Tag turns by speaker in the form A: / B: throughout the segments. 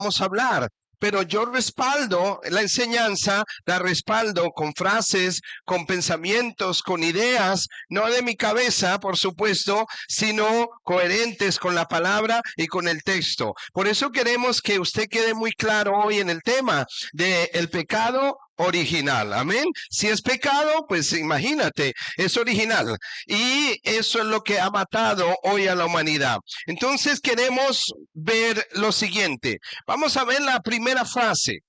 A: vamos a hablar. Pero yo respaldo la enseñanza, la respaldo con frases, con pensamientos, con ideas, no de mi cabeza, por supuesto, sino coherentes con la palabra y con el texto. Por eso queremos que usted quede muy claro hoy en el tema del pecado original. Amén. Si es pecado, pues imagínate, es original. Y eso es lo que ha matado hoy a la humanidad. Entonces queremos ver lo siguiente. Vamos a ver la primera frase.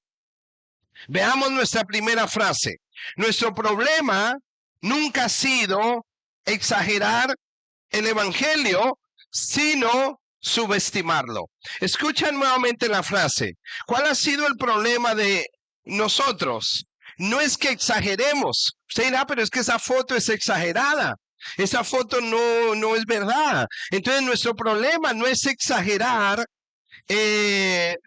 A: Veamos nuestra primera frase. Nuestro problema nunca ha sido exagerar el evangelio, sino subestimarlo. Escuchen nuevamente la frase. ¿Cuál ha sido el problema de nosotros? No es que exageremos. Usted dirá, pero es que esa foto es exagerada. Esa foto no es verdad. Entonces nuestro problema no es exagerar el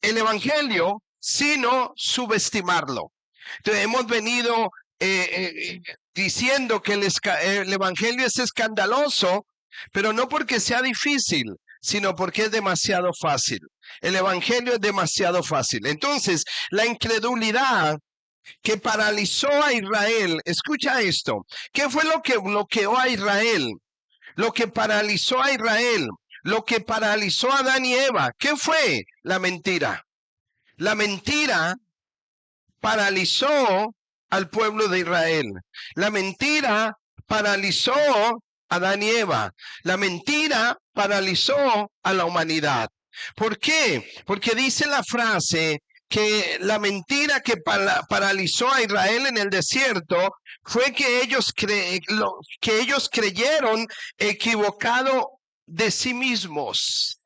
A: evangelio, sino subestimarlo. Entonces hemos venido diciendo que el evangelio es escandaloso, pero no porque sea difícil, sino porque es demasiado fácil. El evangelio es demasiado fácil. Entonces, la incredulidad que paralizó a Israel, escucha esto, ¿qué fue lo que bloqueó a Israel? Lo que paralizó a Israel, lo que paralizó a Adán y Eva, ¿qué fue? La mentira. La mentira paralizó al pueblo de Israel. La mentira paralizó a Adán y Eva. La mentira paralizó a la humanidad. ¿Por qué? Porque dice la frase que la mentira que paralizó a Israel en el desierto fue que ellos creyeron equivocado de sí mismos.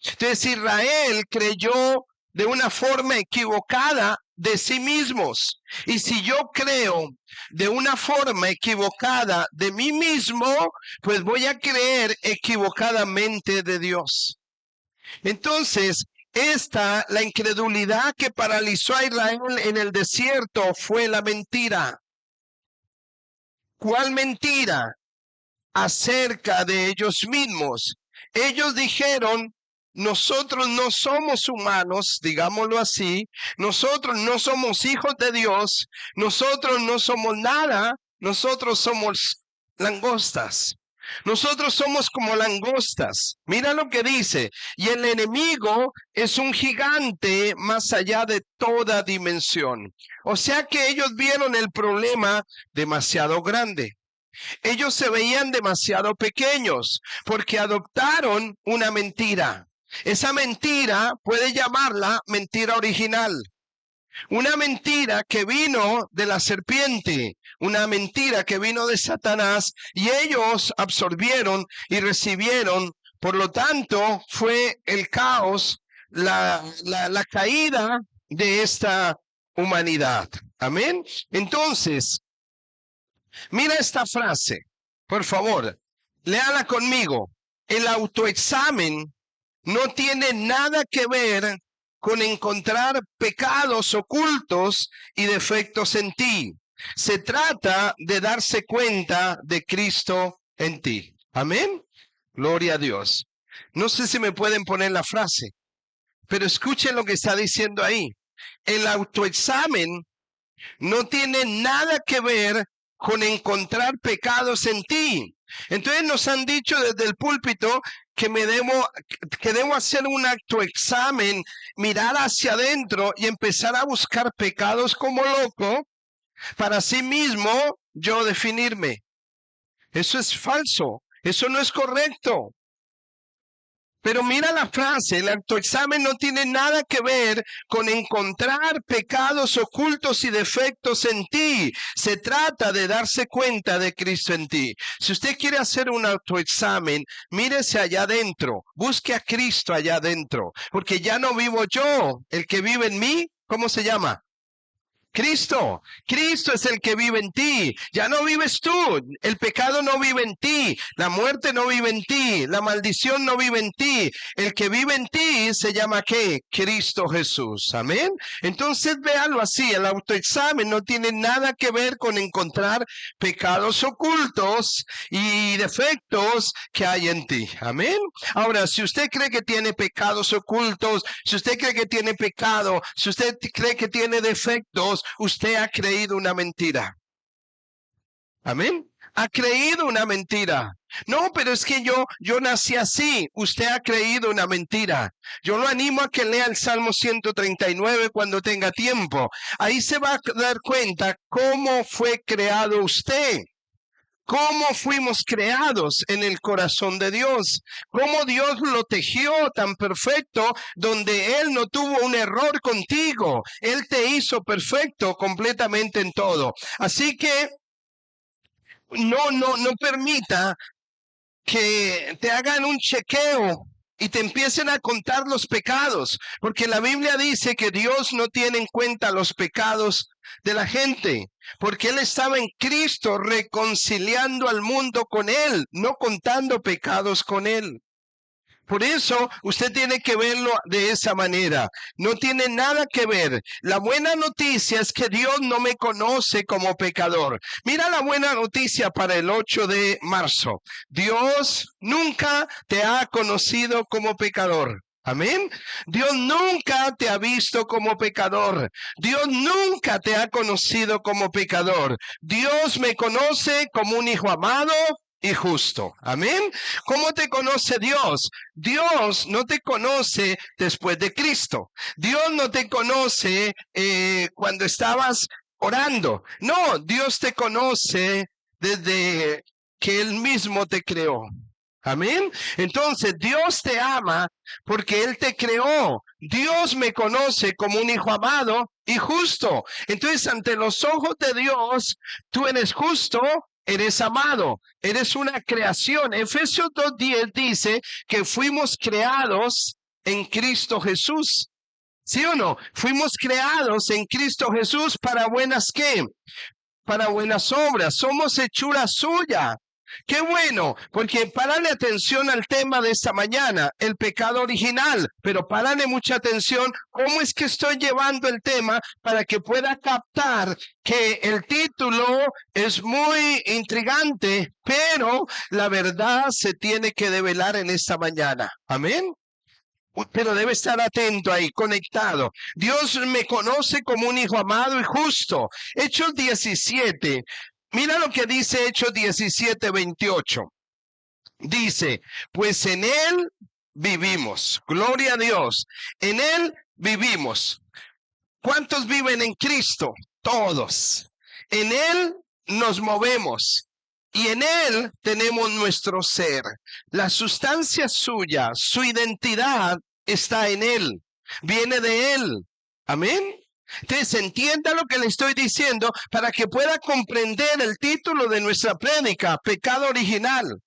A: Entonces Israel creyó de una forma equivocada de sí mismos. Y si yo creo de una forma equivocada de mí mismo, pues voy a creer equivocadamente de Dios. Entonces, la incredulidad que paralizó a Israel en el desierto fue la mentira. ¿Cuál mentira? Acerca de ellos mismos. Ellos dijeron, nosotros no somos humanos, digámoslo así, nosotros no somos hijos de Dios, nosotros no somos nada, nosotros somos langostas. Nosotros somos como langostas. Mira lo que dice. Y el enemigo es un gigante más allá de toda dimensión. O sea que ellos vieron el problema demasiado grande. Ellos se veían demasiado pequeños porque adoptaron una mentira. Esa mentira puede llamarla mentira original. Una mentira que vino de la serpiente, una mentira que vino de Satanás y ellos absorbieron y recibieron. Por lo tanto, fue el caos, la caída de esta humanidad. Amén. Entonces, mira esta frase, por favor, léala conmigo. El autoexamen no tiene nada que ver con encontrar pecados ocultos y defectos en ti. Se trata de darse cuenta de Cristo en ti. Amén. Gloria a Dios. No sé si me pueden poner la frase, pero escuchen lo que está diciendo ahí. El autoexamen no tiene nada que ver con encontrar pecados en ti. Entonces nos han dicho desde el púlpito que debo hacer un autoexamen, mirar hacia adentro y empezar a buscar pecados como loco para sí mismo yo definirme. Eso es falso, eso no es correcto. Pero mira la frase, el autoexamen no tiene nada que ver con encontrar pecados ocultos y defectos en ti. Se trata de darse cuenta de Cristo en ti. Si usted quiere hacer un autoexamen, mírese allá adentro, busque a Cristo allá adentro, porque ya no vivo yo, el que vive en mí, ¿cómo se llama? Cristo. Cristo es el que vive en ti. Ya no vives tú. El pecado no vive en ti. La muerte no vive en ti. La maldición no vive en ti. El que vive en ti se llama ¿qué? Cristo Jesús. Amén. Entonces véalo así. El autoexamen no tiene nada que ver con encontrar pecados ocultos y defectos que hay en ti. Amén. Ahora, si usted cree que tiene pecados ocultos, si usted cree que tiene pecado, si usted cree que tiene defectos, usted ha creído una mentira. Amén. Ha creído una mentira. No, pero es que yo nací así. Usted ha creído una mentira. Yo lo animo a que lea el Salmo 139 cuando tenga tiempo. Ahí se va a dar cuenta cómo fue creado usted. Cómo fuimos creados en el corazón de Dios, cómo Dios lo tejió tan perfecto, donde Él no tuvo un error contigo, Él te hizo perfecto completamente en todo. Así que no permita que te hagan un chequeo y te empiecen a contar los pecados, porque la Biblia dice que Dios no tiene en cuenta los pecados de la gente, porque Él estaba en Cristo reconciliando al mundo con Él, no contando pecados con Él. Por eso usted tiene que verlo de esa manera. No tiene nada que ver. La buena noticia es que Dios no me conoce como pecador. Mira la buena noticia para el 8 de marzo. Dios nunca te ha conocido como pecador. Amén. Dios nunca te ha visto como pecador. Dios nunca te ha conocido como pecador. Dios me conoce como un hijo amado y justo. Amén. ¿Cómo te conoce Dios? Dios no te conoce después de Cristo. Dios no te conoce cuando estabas orando. No, Dios te conoce desde que Él mismo te creó. Amén. Entonces Dios te ama porque Él te creó. Dios me conoce como un hijo amado y justo. Entonces ante los ojos de Dios, tú eres justo, eres amado, eres una creación. Efesios 2:10 dice que fuimos creados en Cristo Jesús. ¿Sí o no? Fuimos creados en Cristo Jesús para buenas ¿qué? Para buenas obras. Somos hechura suya. Qué bueno, porque párale atención al tema de esta mañana, el pecado original, pero párale mucha atención cómo es que estoy llevando el tema para que pueda captar que el título es muy intrigante, pero la verdad se tiene que develar en esta mañana. Amén. Pero debe estar atento ahí, conectado. Dios me conoce como un hijo amado y justo. Hechos 17. Mira lo que dice Hechos 17:28. Dice, pues en Él vivimos. Gloria a Dios. En Él vivimos. ¿Cuántos viven en Cristo? Todos. En Él nos movemos. Y en Él tenemos nuestro ser. La sustancia suya, su identidad está en Él. Viene de Él. Amén. Entonces entienda lo que le estoy diciendo para que pueda comprender el título de nuestra prédica, pecado original.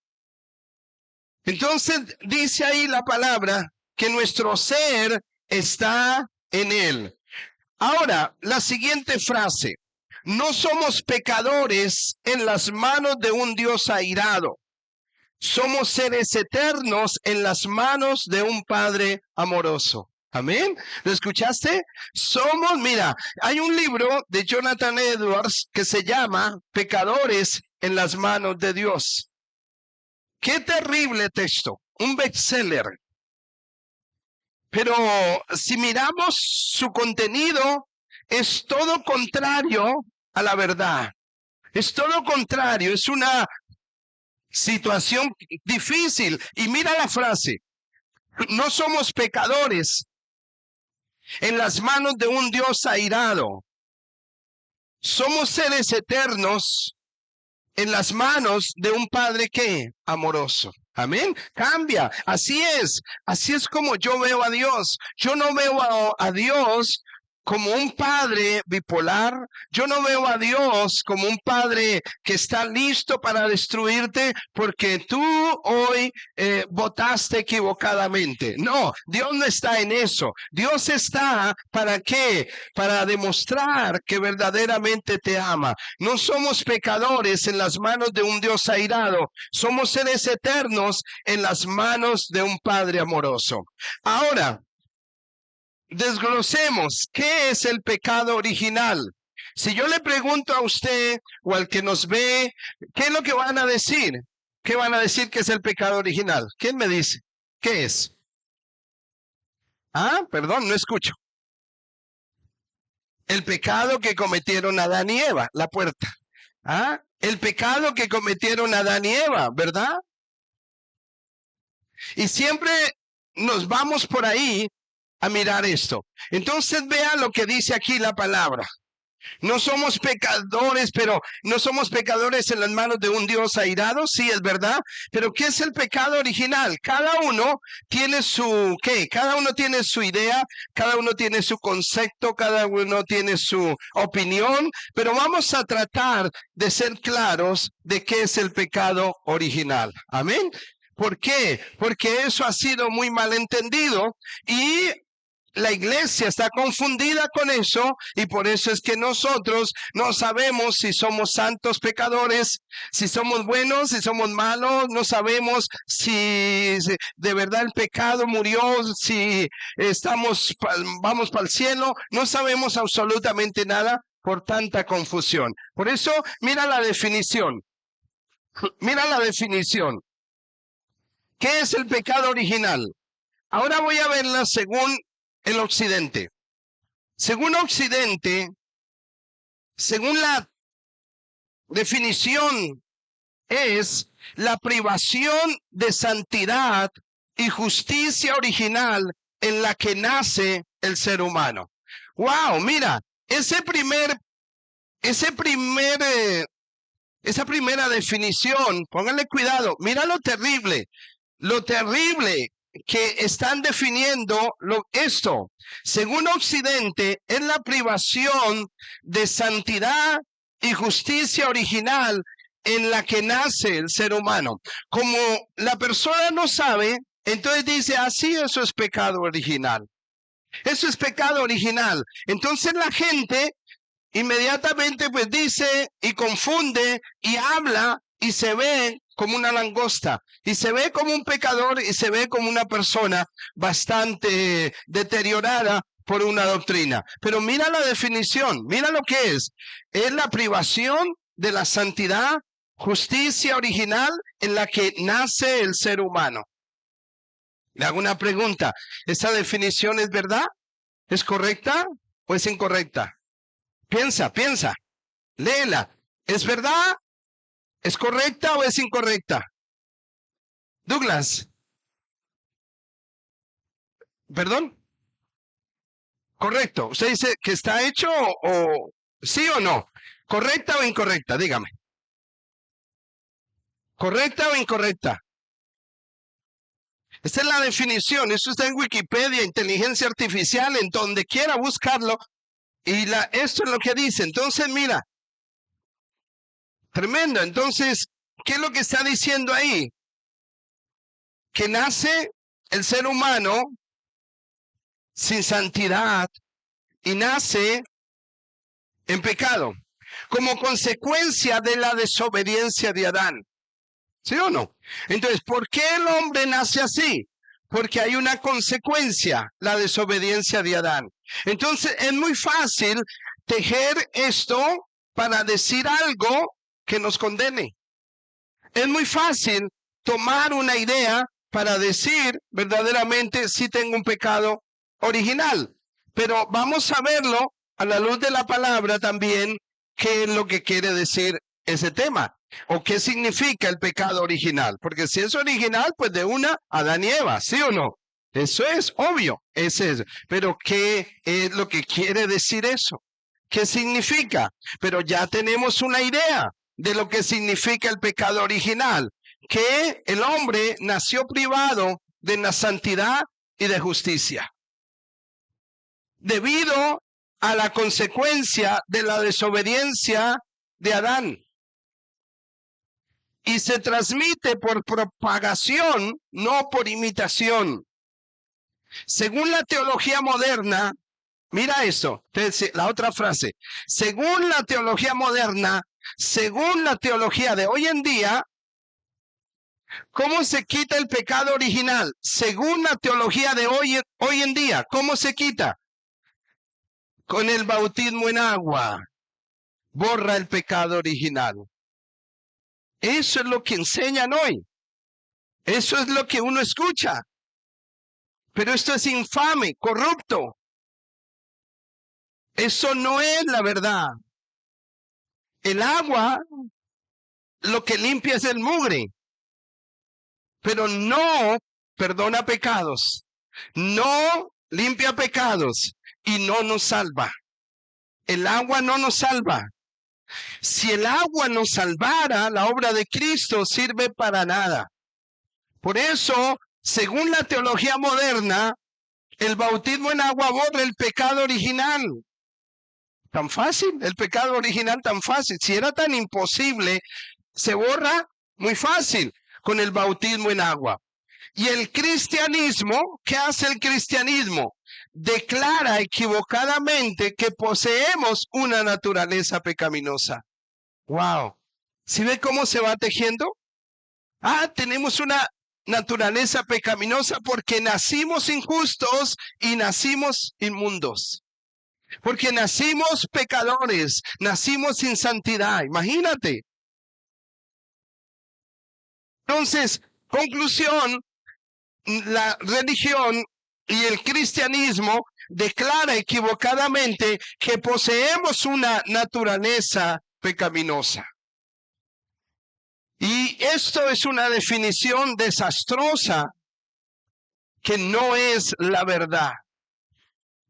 A: Entonces dice ahí la palabra que nuestro ser está en Él. Ahora, la siguiente frase. No somos pecadores en las manos de un Dios airado. Somos seres eternos en las manos de un Padre amoroso. Amén. ¿Lo escuchaste? Somos, mira, hay un libro de Jonathan Edwards que se llama Pecadores en las manos de Dios. Qué terrible texto, un bestseller. Pero si miramos su contenido, es todo contrario a la verdad. Es todo contrario, es una situación difícil. Y mira la frase, no somos pecadores en las manos de un Dios airado. Somos seres eternos en las manos de un Padre que amoroso. Amén. Cambia. Así es como yo veo a Dios. Yo no veo a Dios como un padre bipolar. Yo no veo a Dios como un padre que está listo para destruirte porque tú hoy votaste equivocadamente. No, Dios no está en eso. Dios está ¿para qué? Para demostrar que verdaderamente te ama. No somos pecadores en las manos de un Dios airado. Somos seres eternos en las manos de un Padre amoroso. Ahora, desglosemos, ¿qué es el pecado original? Si yo le pregunto a usted o al que nos ve, ¿qué es lo que van a decir? ¿Qué van a decir que es el pecado original? ¿Quién me dice? ¿Qué es? Ah, perdón, no escucho. El pecado que cometieron Adán y Eva, la puerta. Ah, el pecado que cometieron Adán y Eva, ¿verdad? Y siempre nos vamos por ahí a mirar esto. Entonces vea lo que dice aquí la palabra. No somos pecadores, pero no somos pecadores en las manos de un Dios airado, sí es verdad, pero ¿qué es el pecado original? Cada uno tiene su, ¿qué? Cada uno tiene su idea, cada uno tiene su concepto, cada uno tiene su opinión, pero vamos a tratar de ser claros de qué es el pecado original. Amén. ¿Por qué? Porque eso ha sido muy mal entendido y la iglesia está confundida con eso y por eso es que nosotros no sabemos si somos santos pecadores, si somos buenos, si somos malos, no sabemos si de verdad el pecado murió, si vamos para el cielo, no sabemos absolutamente nada por tanta confusión. Por eso, mira la definición. Mira la definición. ¿Qué es el pecado original? Ahora voy a verla según el Occidente. Según Occidente, según la definición, es la privación de santidad y justicia original en la que nace el ser humano. Wow, mira, esa primera definición, pónganle cuidado, mira lo terrible que están definiendo esto. Según Occidente, es la privación de santidad y justicia original en la que nace el ser humano. Como la persona no sabe, entonces dice, así eso es pecado original. Eso es pecado original. Entonces la gente inmediatamente pues dice y confunde y habla y se ve como una langosta y se ve como un pecador y se ve como una persona bastante deteriorada por una doctrina. Pero mira la definición, mira lo que es la privación de la santidad, justicia original en la que nace el ser humano. Le hago una pregunta, ¿esa definición es verdad? ¿Es correcta o es incorrecta? Piensa, léela. ¿Es verdad? ¿Es correcta o es incorrecta? Douglas. ¿Perdón? Correcto. ¿Usted dice que está hecho o sí o no? ¿Correcta o incorrecta? Dígame. ¿Correcta o incorrecta? Esta es la definición. Esto está en Wikipedia, inteligencia artificial, en donde quiera buscarlo. Y esto es lo que dice. Entonces, mira. Tremendo. Entonces, ¿qué es lo que está diciendo ahí? Que nace el ser humano sin santidad y nace en pecado como consecuencia de la desobediencia de Adán. ¿Sí o no? Entonces, ¿por qué el hombre nace así? Porque hay una consecuencia, la desobediencia de Adán. Entonces, es muy fácil tejer esto para decir algo que nos condene. Es muy fácil tomar una idea para decir verdaderamente si tengo un pecado original. Pero vamos a verlo a la luz de la palabra también, qué es lo que quiere decir ese tema. ¿O qué significa el pecado original? Porque si es original, pues de una Adán y Eva, ¿sí o no? Eso es obvio, es eso. Pero ¿qué es lo que quiere decir eso? ¿Qué significa? Pero ya tenemos una idea de lo que significa el pecado original, que el hombre nació privado de la santidad y de justicia. Debido a la consecuencia de la desobediencia de Adán. Y se transmite por propagación, no por imitación. Según la teología moderna, mira eso, la otra frase. Según la teología moderna, según la teología de hoy en día, ¿cómo se quita el pecado original? Según la teología de hoy en día, ¿cómo se quita? Con el bautismo en agua. Borra el pecado original. Eso es lo que enseñan hoy. Eso es lo que uno escucha. Pero esto es infame, corrupto. Eso no es la verdad. El agua lo que limpia es el mugre, pero no perdona pecados, no limpia pecados y no nos salva. El agua no nos salva. Si el agua nos salvara, la obra de Cristo sirve para nada. Por eso, según la teología moderna, el bautismo en agua borra el pecado original. Tan fácil, el pecado original tan fácil. Si era tan imposible, se borra muy fácil con el bautismo en agua. Y el cristianismo, ¿qué hace el cristianismo? Declara equivocadamente que poseemos una naturaleza pecaminosa. Wow. ¿Sí ve cómo se va tejiendo? Tenemos una naturaleza pecaminosa porque nacimos injustos y nacimos inmundos. Porque nacimos pecadores, nacimos sin santidad. Imagínate. Entonces, conclusión, la religión y el cristianismo declara equivocadamente que poseemos una naturaleza pecaminosa. Y esto es una definición desastrosa que no es la verdad.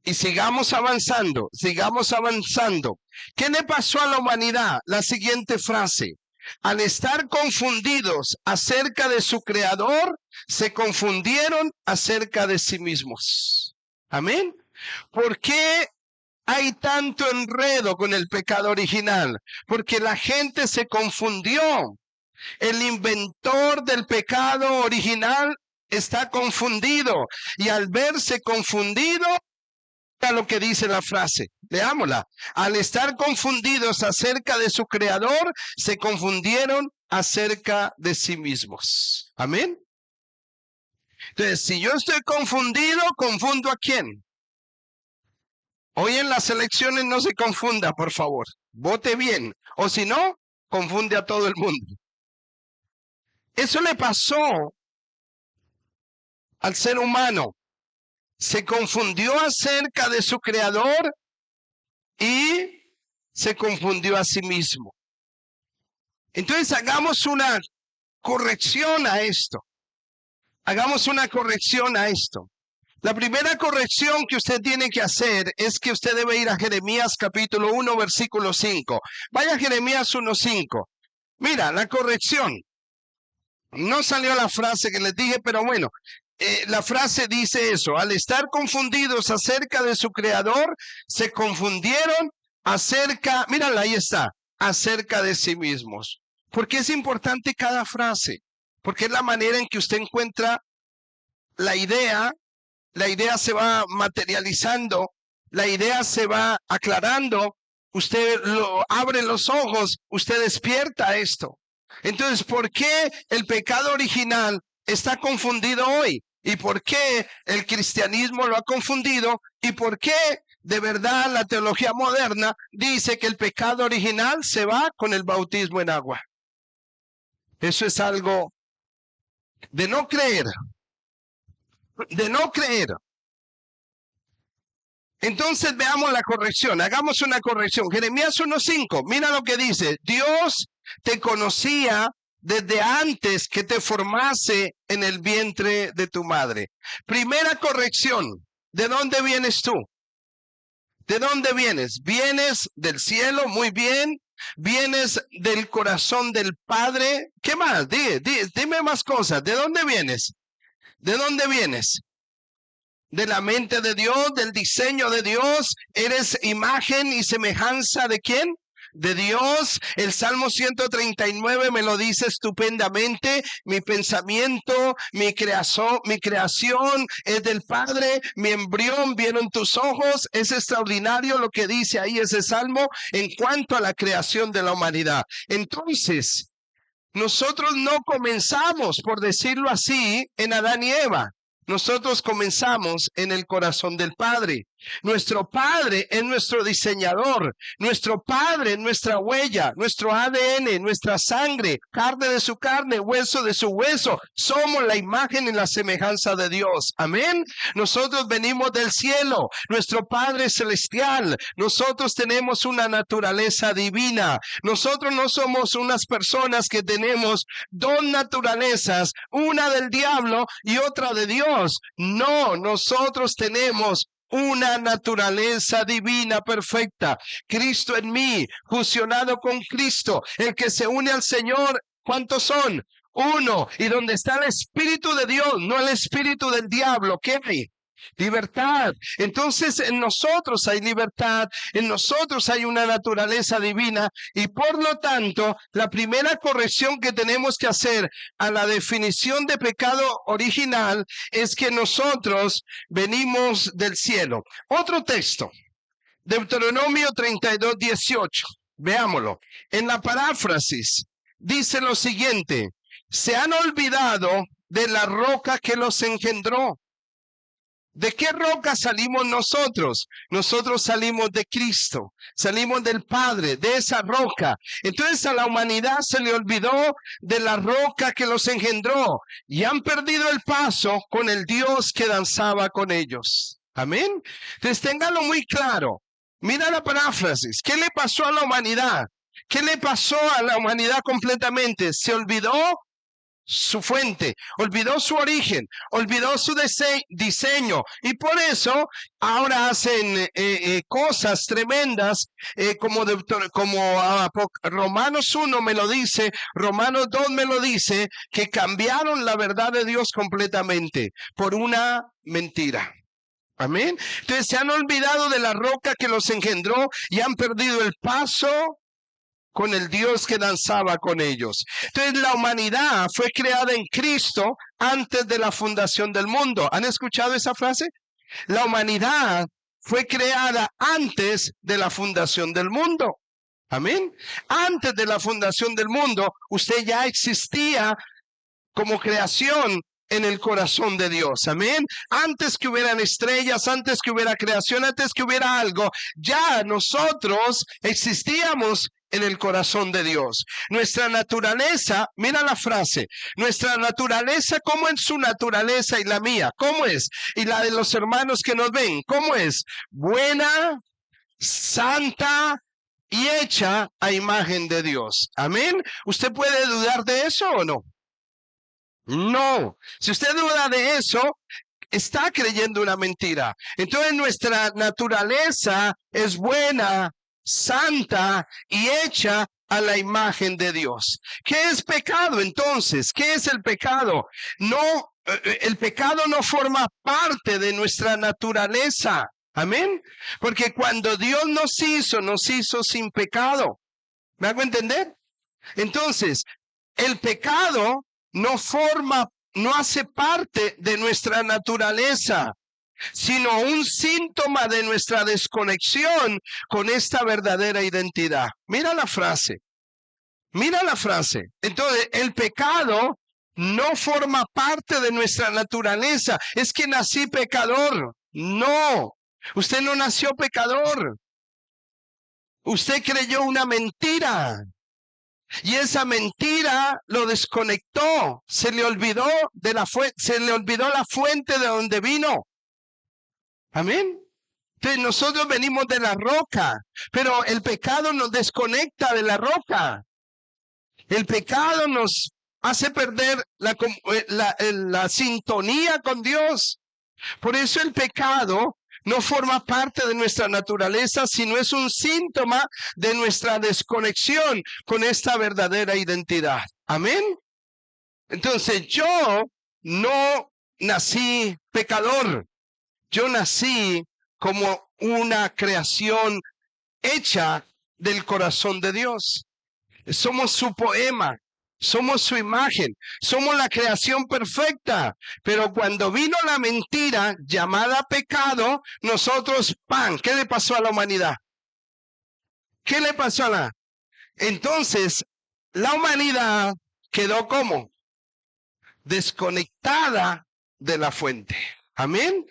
A: Y sigamos avanzando, sigamos avanzando. ¿Qué le pasó a la humanidad? La siguiente frase. Al estar confundidos acerca de su creador, se confundieron acerca de sí mismos. Amén. ¿Por qué hay tanto enredo con el pecado original? Porque la gente se confundió. El inventor del pecado original está confundido. Y al verse confundido, mira lo que dice la frase. Leámosla. Al estar confundidos acerca de su creador, se confundieron acerca de sí mismos. Amén. Entonces, si yo estoy confundido, ¿confundo a quién? Hoy en las elecciones no se confunda, por favor. Vote bien. O si no, confunde a todo el mundo. Eso le pasó al ser humano. Se confundió acerca de su creador y se confundió a sí mismo. Entonces hagamos una corrección a esto. Hagamos una corrección a esto. La primera corrección que usted tiene que hacer es que usted debe ir a Jeremías capítulo 1, versículo 5. Vaya a Jeremías 1:5. Mira, la corrección. No salió la frase que les dije, pero bueno, la frase dice eso. Al estar confundidos acerca de su creador, se confundieron acerca, mírala, ahí está, acerca de sí mismos. ¿Por qué es importante cada frase? Porque es la manera en que usted encuentra la idea se va materializando, la idea se va aclarando, usted abre los ojos, usted despierta esto. Entonces, ¿por qué el pecado original está confundido hoy? ¿Y por qué el cristianismo lo ha confundido? ¿Y por qué de verdad la teología moderna dice que el pecado original se va con el bautismo en agua? Eso es algo de no creer. De no creer. Entonces veamos la corrección, hagamos una corrección. Jeremías 1:5, mira lo que dice. Dios te conocía desde antes que te formase en el vientre de tu madre. Primera corrección, ¿de dónde vienes tú? ¿De dónde vienes? ¿Vienes del cielo? Muy bien. ¿Vienes del corazón del Padre? ¿Qué más? Dime más cosas. ¿De dónde vienes? ¿De dónde vienes? de la mente de Dios, del diseño de Dios. ¿Eres imagen y semejanza de quién? De Dios. El Salmo 139 me lo dice estupendamente. Mi pensamiento, mi creación es del Padre, mi embrión vieron tus ojos. Es extraordinario lo que dice ahí ese Salmo en cuanto a la creación de la humanidad. Entonces, nosotros no comenzamos, por decirlo así, en Adán y Eva. Nosotros comenzamos en el corazón del Padre. Nuestro Padre es nuestro diseñador. Nuestro Padre es nuestra huella, nuestro ADN, nuestra sangre, carne de su carne, hueso de su hueso. Somos la imagen y la semejanza de Dios. Amén. Nosotros venimos del cielo. Nuestro Padre es celestial. Nosotros tenemos una naturaleza divina. Nosotros no somos unas personas que tenemos dos naturalezas, una del diablo y otra de Dios. No, nosotros tenemos una naturaleza divina perfecta. Cristo en mí, fusionado con Cristo. El que se une al Señor, ¿cuántos son? Uno. Y donde está el Espíritu de Dios, no el Espíritu del diablo, ¿qué hay? Libertad. Entonces en nosotros hay libertad, en nosotros hay una naturaleza divina y por lo tanto la primera corrección que tenemos que hacer a la definición de pecado original es que nosotros venimos del cielo. Otro texto, Deuteronomio 32:18, veámoslo. En la paráfrasis dice lo siguiente: se han olvidado de la roca que los engendró. ¿De qué roca salimos nosotros? Nosotros salimos de Cristo, salimos del Padre, de esa roca. Entonces a la humanidad se le olvidó de la roca que los engendró y han perdido el paso con el Dios que danzaba con ellos. Amén. Entonces ténganlo muy claro. Mira la paráfrasis. ¿Qué le pasó a la humanidad? ¿Qué le pasó a la humanidad completamente? Se olvidó su fuente, olvidó su origen, olvidó su diseño y por eso ahora hacen cosas tremendas como Romanos 1 me lo dice, Romanos 2 me lo dice, que cambiaron la verdad de Dios completamente por una mentira. Amén. Entonces se han olvidado de la roca que los engendró y han perdido el paso con el Dios que danzaba con ellos. Entonces la humanidad fue creada en Cristo antes de la fundación del mundo. ¿Han escuchado esa frase? La humanidad fue creada antes de la fundación del mundo. Amén. Antes de la fundación del mundo, usted ya existía como creación en el corazón de Dios. Amén. Antes que hubieran estrellas, antes que hubiera creación, antes que hubiera algo, ya nosotros existíamos en el corazón de Dios. Nuestra naturaleza, mira la frase, nuestra naturaleza, ¿cómo es su naturaleza y la mía? ¿Cómo es? Y la de los hermanos que nos ven, ¿cómo es? Buena, santa y hecha a imagen de Dios. Amén. ¿Usted puede dudar de eso o no? No. Si usted duda de eso, está creyendo una mentira. Entonces nuestra naturaleza es buena, santa y hecha a la imagen de Dios. ¿Qué es pecado entonces? ¿Qué es el pecado? No, el pecado no forma parte de nuestra naturaleza. Amén. Porque cuando Dios nos hizo sin pecado. ¿Me hago entender? Entonces, el pecado no hace parte de nuestra naturaleza, sino un síntoma de nuestra desconexión con esta verdadera identidad. Mira la frase. Entonces, el pecado no forma parte de nuestra naturaleza. Es que nací pecador. No, usted no nació pecador. Usted creyó una mentira. Y esa mentira lo desconectó, se le olvidó la fuente de donde vino. Amén. Entonces nosotros venimos de la roca, pero el pecado nos desconecta de la roca. El pecado nos hace perder la sintonía con Dios. Por eso el pecado no forma parte de nuestra naturaleza, sino es un síntoma de nuestra desconexión con esta verdadera identidad. Amén. Entonces yo no nací pecador. Yo nací como una creación hecha del corazón de Dios. Somos su poema, somos su imagen, somos la creación perfecta. Pero cuando vino la mentira llamada pecado, nosotros, ¡pam! ¿Qué le pasó a la humanidad? ¿Qué le pasó a la? Entonces, la humanidad quedó como desconectada de la fuente. Amén.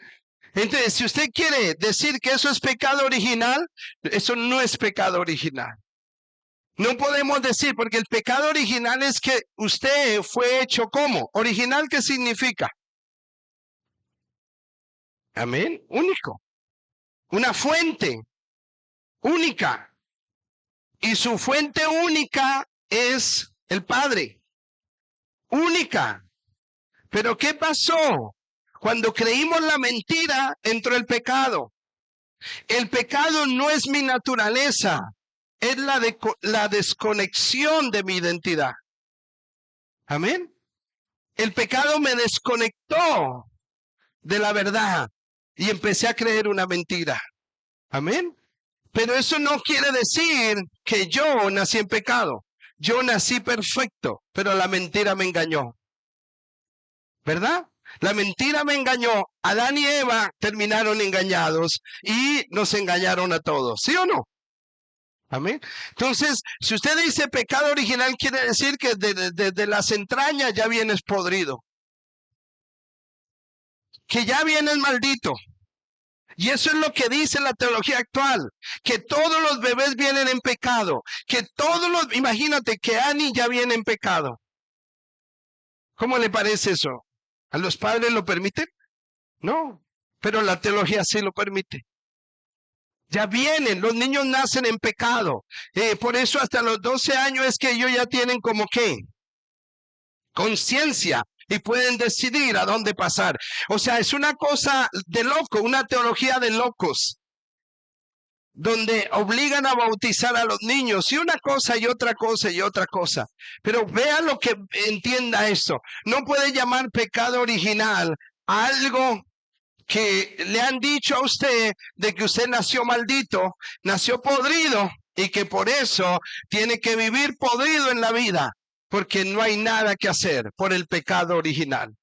A: Entonces, si usted quiere decir que eso es pecado original, eso no es pecado original. No podemos decir, porque el pecado original es que usted fue hecho como. ¿Original qué significa? Amén. Único. Una fuente única. Y su fuente única es el Padre. Única. Pero ¿qué pasó? Cuando creímos la mentira, entró el pecado. El pecado no es mi naturaleza, es la desconexión de mi identidad. Amén. El pecado me desconectó de la verdad y empecé a creer una mentira. Amén. Pero eso no quiere decir que yo nací en pecado. Yo nací perfecto, pero la mentira me engañó. ¿Verdad? La mentira me engañó. Adán y Eva terminaron engañados y nos engañaron a todos. ¿Sí o no? Amén. Entonces, si usted dice pecado original, quiere decir que desde las entrañas ya vienes podrido. Que ya vienes maldito. Y eso es lo que dice la teología actual, que todos los bebés vienen en pecado, que imagínate que Annie ya viene en pecado. ¿Cómo le parece eso? ¿A los padres lo permiten? No, pero la teología sí lo permite. Ya vienen, los niños nacen en pecado. Por eso hasta los 12 años es que ellos ya tienen como qué, conciencia y pueden decidir a dónde pasar. O sea, es una cosa de loco, una teología de locos, donde obligan a bautizar a los niños y una cosa y otra cosa y otra cosa. Pero vea lo que entienda esto. No puede llamar pecado original a algo que le han dicho a usted de que usted nació maldito, nació podrido y que por eso tiene que vivir podrido en la vida, porque no hay nada que hacer por el pecado original.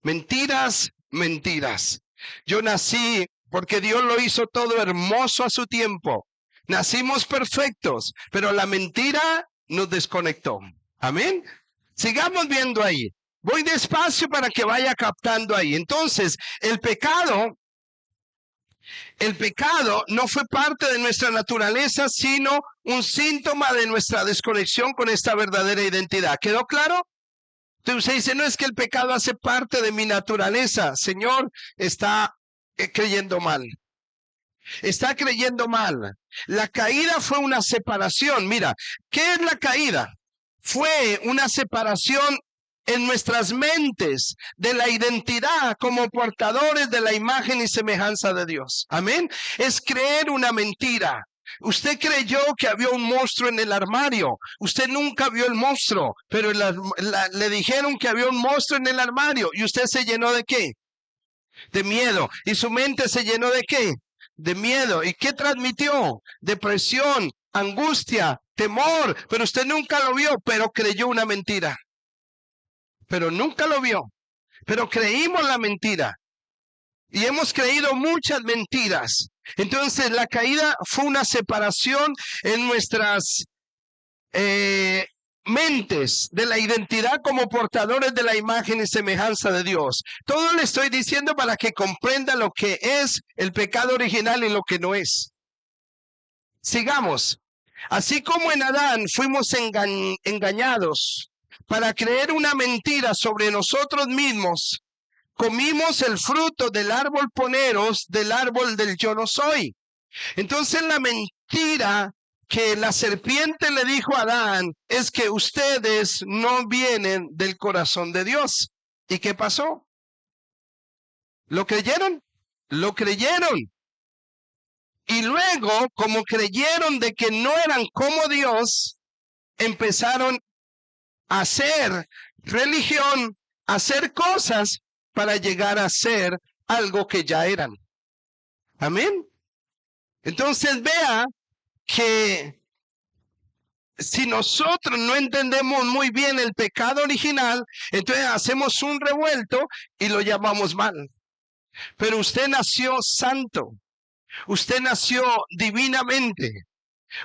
A: Mentiras, mentiras. Yo nací porque Dios lo hizo todo hermoso a su tiempo. Nacimos perfectos, pero la mentira nos desconectó. Amén. Sigamos viendo ahí. Voy despacio para que vaya captando ahí. Entonces, el pecado no fue parte de nuestra naturaleza, sino un síntoma de nuestra desconexión con esta verdadera identidad. ¿Quedó claro? Entonces usted dice, no es que el pecado hace parte de mi naturaleza. Señor, está creyendo mal. Está creyendo mal. La caída fue una separación. Mira, ¿qué es la caída? Fue una separación en nuestras mentes de la identidad como portadores de la imagen y semejanza de Dios. Amén. Es creer una mentira. Usted creyó que había un monstruo en el armario. Usted nunca vio el monstruo, pero le dijeron que había un monstruo en el armario. ¿Y usted se llenó de qué? De miedo. ¿Y su mente se llenó de qué? De miedo. ¿Y qué transmitió? Depresión, angustia, temor. Pero usted nunca lo vio, pero creyó una mentira. Pero nunca lo vio. Pero creímos la mentira. Y hemos creído muchas mentiras. Entonces la caída fue una separación en nuestras mentes de la identidad como portadores de la imagen y semejanza de Dios. Todo le estoy diciendo para que comprenda lo que es el pecado original y lo que no es. Sigamos. Así como en Adán fuimos engañados para creer una mentira sobre nosotros mismos, comimos el fruto del árbol poneros, del árbol del yo no soy. Entonces la mentira que la serpiente le dijo a Adán es que ustedes no vienen del corazón de Dios. ¿Y qué pasó? ¿Lo creyeron? Lo creyeron. Y luego, como creyeron de que no eran como Dios, empezaron a hacer religión, a hacer cosas para llegar a ser algo que ya eran. Amén. Entonces vea que si nosotros no entendemos muy bien el pecado original, entonces hacemos un revuelto y lo llamamos mal. Pero usted nació santo, usted nació divinamente,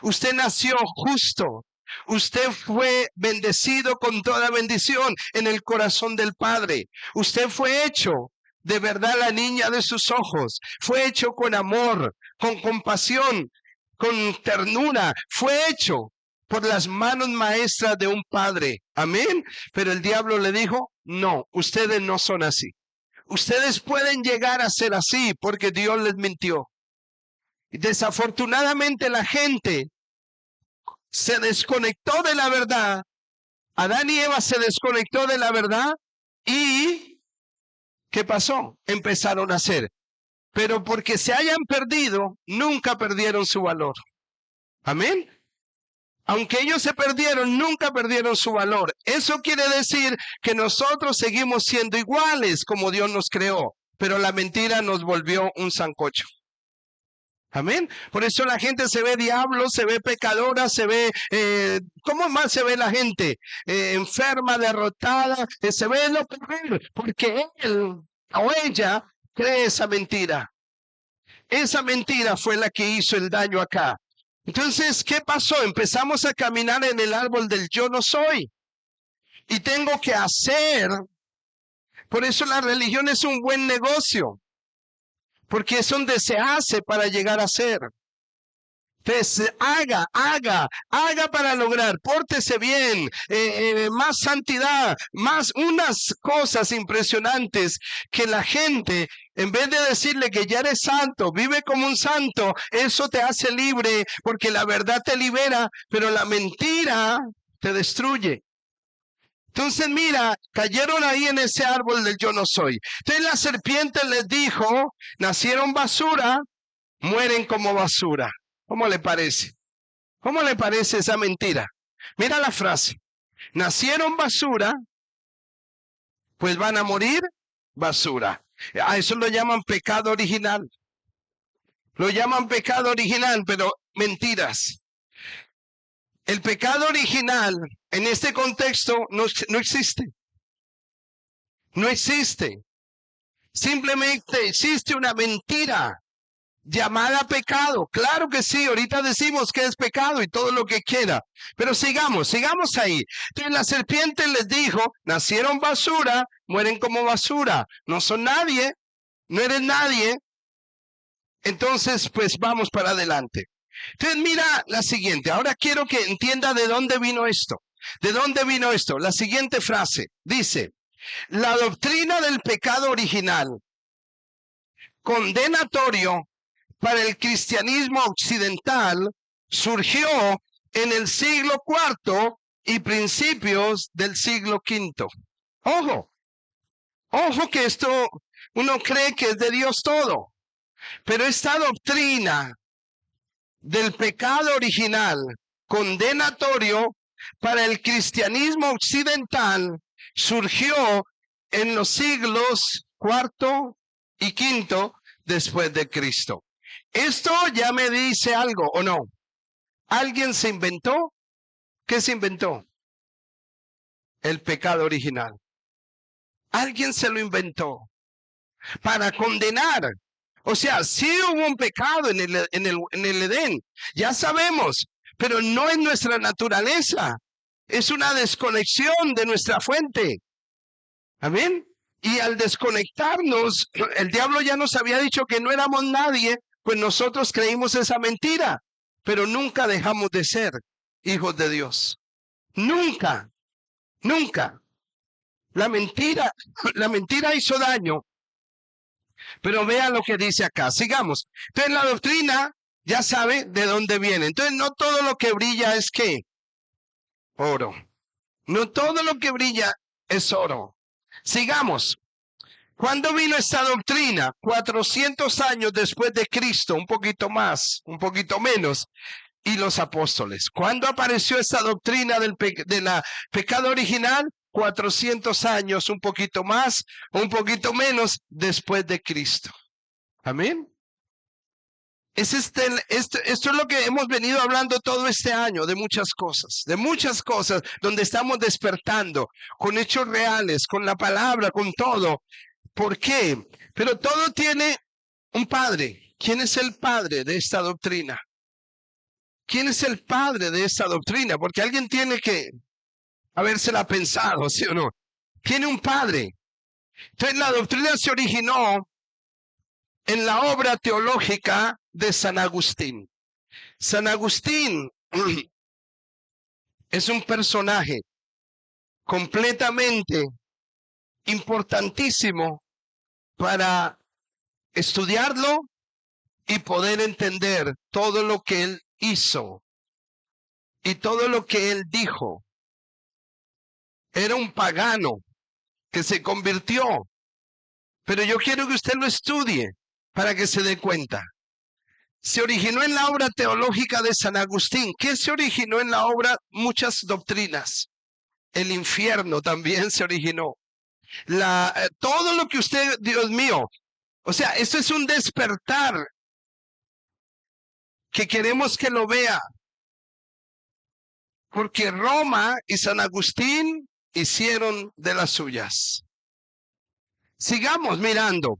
A: usted nació justo, usted fue bendecido con toda bendición en el corazón del Padre. Usted fue hecho de verdad la niña de sus ojos, fue hecho con amor, con compasión, con ternura, fue hecho por las manos maestras de un padre. Amén. Pero el diablo le dijo, no, ustedes no son así. Ustedes pueden llegar a ser así porque Dios les mintió. Y desafortunadamente la gente se desconectó de la verdad. Adán y Eva se desconectó de la verdad y ¿qué pasó? Empezaron a hacer. Pero porque se hayan perdido, nunca perdieron su valor. Amén. Aunque ellos se perdieron, nunca perdieron su valor. Eso quiere decir que nosotros seguimos siendo iguales como Dios nos creó, pero la mentira nos volvió un sancocho. Amén. Por eso la gente se ve diablo, se ve pecadora, se ve, ¿cómo más se ve la gente? Enferma, derrotada, se ve lo peor, porque él o ella cree esa mentira. Esa mentira fue la que hizo el daño acá. Entonces, ¿qué pasó? Empezamos a caminar en el árbol del yo no soy. Y tengo que hacer. Por eso la religión es un buen negocio. Porque es donde se hace para llegar a ser. Entonces, haga para lograr, pórtese bien, más santidad, más unas cosas impresionantes que la gente, en vez de decirle que ya eres santo, vive como un santo, eso te hace libre, porque la verdad te libera, pero la mentira te destruye. Entonces, mira, cayeron ahí en ese árbol del yo no soy. Entonces la serpiente les dijo, nacieron basura, mueren como basura. ¿Cómo le parece? ¿Cómo le parece esa mentira? Mira la frase. Nacieron basura, pues van a morir basura. A eso lo llaman pecado original. Lo llaman pecado original, pero mentiras. El pecado original en este contexto no existe. No existe. Simplemente existe una mentira llamada pecado. Claro que sí, ahorita decimos que es pecado y todo lo que quiera. Pero sigamos ahí. Entonces la serpiente les dijo, nacieron basura, mueren como basura. No son nadie, no eres nadie. Entonces, pues vamos para adelante. Entonces mira la siguiente. Ahora quiero que entienda de dónde vino esto. ¿De dónde vino esto? La siguiente frase dice, la doctrina del pecado original, condenatorio para el cristianismo occidental, surgió en el siglo IV y principios del siglo V. Ojo que esto uno cree que es de Dios todo, pero esta doctrina del pecado original condenatorio para el cristianismo occidental surgió en los siglos IV y V después de Cristo. Esto ya me dice algo, ¿o no? ¿Alguien se inventó? ¿Qué se inventó? El pecado original. Alguien se lo inventó para condenar. O sea, sí hubo un pecado en el Edén, ya sabemos, pero no es nuestra naturaleza. Es una desconexión de nuestra fuente. Amén. Y al desconectarnos, el diablo ya nos había dicho que no éramos nadie, pues nosotros creímos esa mentira, pero nunca dejamos de ser hijos de Dios. Nunca, nunca. La mentira hizo daño, pero vea lo que dice acá. Sigamos. Entonces la doctrina ya sabe de dónde viene. Entonces no todo lo que brilla es ¿qué? Oro. No todo lo que brilla es oro. Sigamos. ¿Cuándo vino esta doctrina? 400 años después de Cristo, un poquito más, un poquito menos, y los apóstoles. ¿Cuándo apareció esta doctrina de la pecado original? 400 años, un poquito más, un poquito menos después de Cristo. Amén. Esto es lo que hemos venido hablando todo este año, de muchas cosas, donde estamos despertando con hechos reales, con la palabra, con todo. ¿Por qué? Pero todo tiene un padre. ¿Quién es el padre de esta doctrina? ¿Quién es el padre de esta doctrina? Porque alguien tiene que habérsela pensado, ¿sí o no? Tiene un padre. Entonces la doctrina se originó en la obra teológica de San Agustín. San Agustín es un personaje completamente importantísimo para estudiarlo y poder entender todo lo que él hizo y todo lo que él dijo. Era un pagano que se convirtió, pero yo quiero que usted lo estudie para que se dé cuenta. Se originó en la obra teológica de San Agustín. ¿Qué se originó en la obra? Muchas doctrinas. El infierno también se originó. Todo lo que usted, Dios mío, o sea, esto es un despertar que queremos que lo vea. Porque Roma y San Agustín hicieron de las suyas. Sigamos mirando.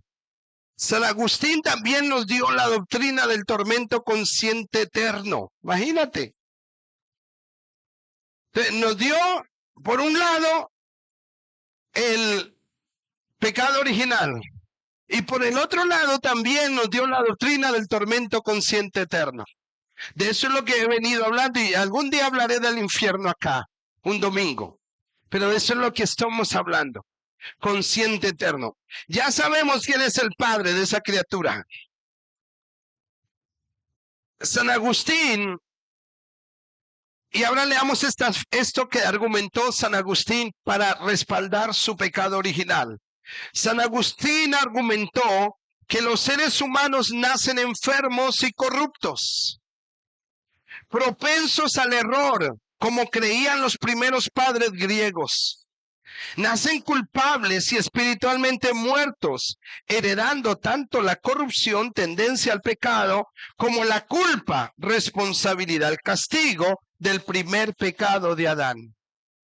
A: San Agustín también nos dio la doctrina del tormento consciente eterno. Imagínate. Nos dio, por un lado, el pecado original. Y por el otro lado también nos dio la doctrina del tormento consciente eterno. De eso es lo que he venido hablando y algún día hablaré del infierno acá, un domingo. Pero de eso es lo que estamos hablando. Consciente eterno. Ya sabemos quién es el padre de esa criatura. San Agustín. Y ahora leamos esto que argumentó San Agustín para respaldar su pecado original. San Agustín argumentó que los seres humanos nacen enfermos y corruptos, propensos al error, como creían los primeros padres griegos. Nacen culpables y espiritualmente muertos, heredando tanto la corrupción, tendencia al pecado, como la culpa, responsabilidad, el castigo del primer pecado de Adán.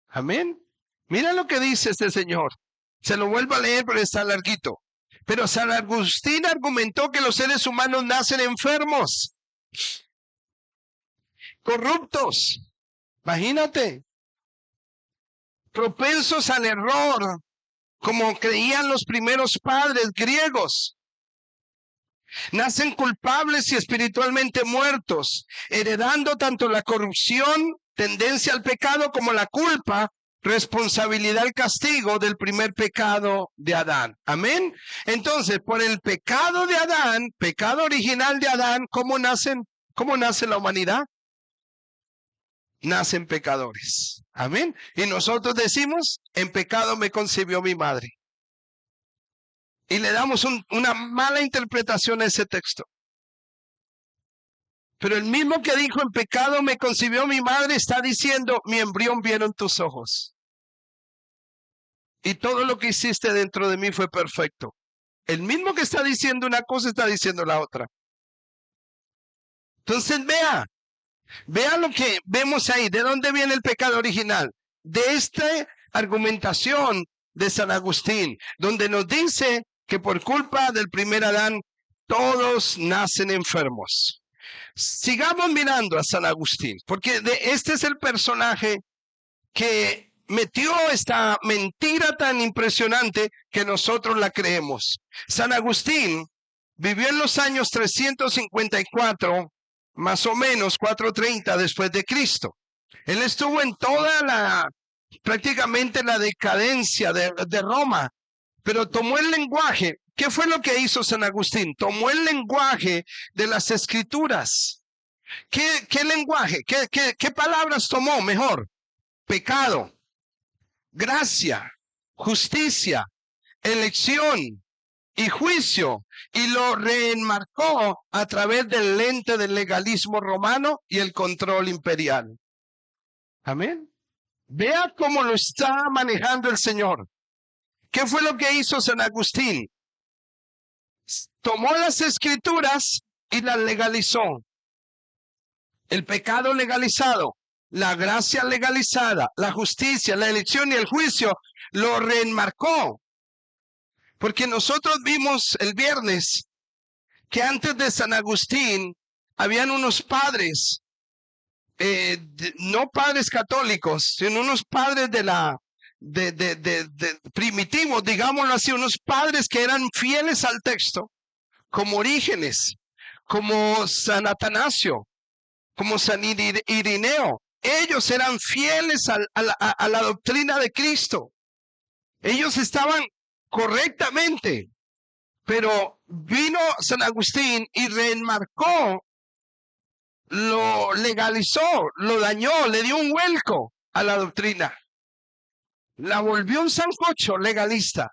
A: Amén. Mira lo que dice este señor. Se lo vuelvo a leer, pero está larguito. Pero San Agustín argumentó que los seres humanos nacen enfermos, corruptos. Imagínate. Propensos al error, como creían los primeros padres griegos. Nacen culpables y espiritualmente muertos, heredando tanto la corrupción, tendencia al pecado, como la culpa, responsabilidad, el castigo del primer pecado de Adán. Amén. Entonces, por el pecado de Adán, pecado original de Adán, ¿cómo nace la humanidad? Nacen pecadores. Amén. Y nosotros decimos, en pecado me concibió mi madre. Y le damos una mala interpretación a ese texto. Pero el mismo que dijo, en pecado me concibió mi madre, está diciendo, mi embrión vieron tus ojos. Y todo lo que hiciste dentro de mí fue perfecto. El mismo que está diciendo una cosa, está diciendo la otra. Entonces vea lo que vemos ahí. ¿De dónde viene el pecado original? De esta argumentación de San Agustín, donde nos dice que por culpa del primer Adán, todos nacen enfermos. Sigamos mirando a San Agustín, porque este es el personaje que metió esta mentira tan impresionante que nosotros la creemos. San Agustín vivió en los años 354, más o menos 430 después de Cristo. Él estuvo en toda prácticamente la decadencia de Roma, pero tomó el lenguaje. ¿Qué fue lo que hizo San Agustín? Tomó el lenguaje de las Escrituras. ¿Qué lenguaje? ¿Qué palabras tomó? Mejor, pecado, gracia, justicia, elección y juicio, y lo reenmarcó a través del lente del legalismo romano y el control imperial. Amén. Vea cómo lo está manejando el Señor. ¿Qué fue lo que hizo San Agustín? Tomó las Escrituras y las legalizó. El pecado legalizado, la gracia legalizada, la justicia, la elección y el juicio lo reenmarcó. Porque nosotros vimos el viernes que antes de San Agustín habían unos padres, no padres católicos, sino unos padres primitivos, digámoslo así, unos padres que eran fieles al texto, como Orígenes, como San Atanasio, como San Irineo. Ellos eran fieles a la doctrina de Cristo. Ellos estaban correctamente, pero vino San Agustín y reenmarcó, lo legalizó, lo dañó, le dio un vuelco a la doctrina. La volvió un sancocho legalista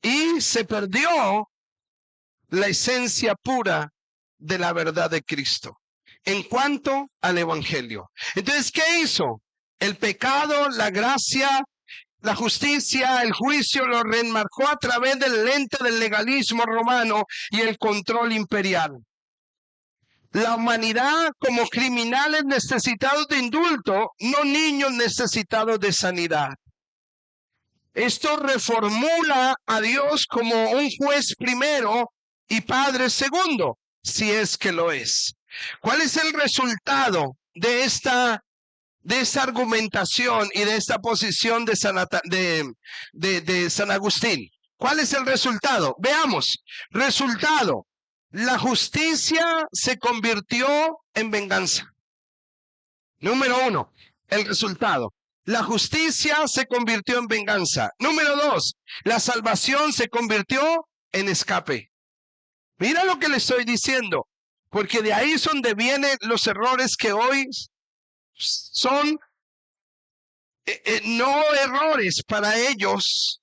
A: y se perdió la esencia pura de la verdad de Cristo en cuanto al evangelio. Entonces, ¿qué hizo? El pecado, la gracia, la justicia, el juicio lo reenmarcó a través del lente del legalismo romano y el control imperial. La humanidad como criminales necesitados de indulto, no niños necesitados de sanidad. Esto reformula a Dios como un juez primero y padre segundo, si es que lo es. ¿Cuál es el resultado de esta argumentación y de esta posición de San Agustín? ¿Cuál es el resultado? Veamos. Resultado. La justicia se convirtió en venganza. Número 1, el resultado. La justicia se convirtió en venganza. Número 2, la salvación se convirtió en escape. Mira lo que le estoy diciendo, porque de ahí es donde vienen los errores que hoy son no errores para ellos,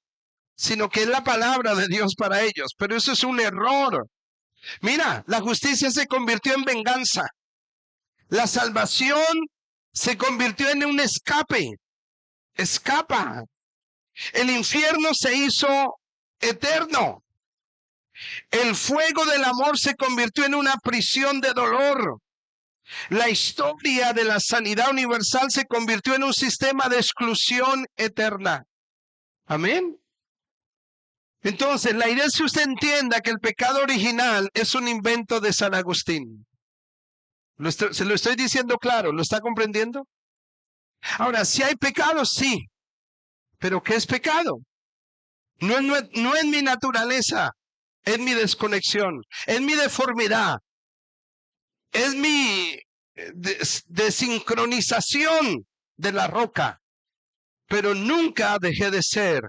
A: sino que es la palabra de Dios para ellos. Pero eso es un error. Mira, la justicia se convirtió en venganza. La salvación se convirtió en un escape. Escapa. El infierno se hizo eterno. El fuego del amor se convirtió en una prisión de dolor. La historia de la sanidad universal se convirtió en un sistema de exclusión eterna. Amén. Entonces, la idea es que usted entienda que el pecado original es un invento de San Agustín. Se lo estoy diciendo claro, ¿lo está comprendiendo? Ahora, si hay pecado, sí. ¿Pero qué es pecado? No es mi naturaleza, es mi desconexión, es mi deformidad, es mi desincronización de la roca. Pero nunca dejé de ser,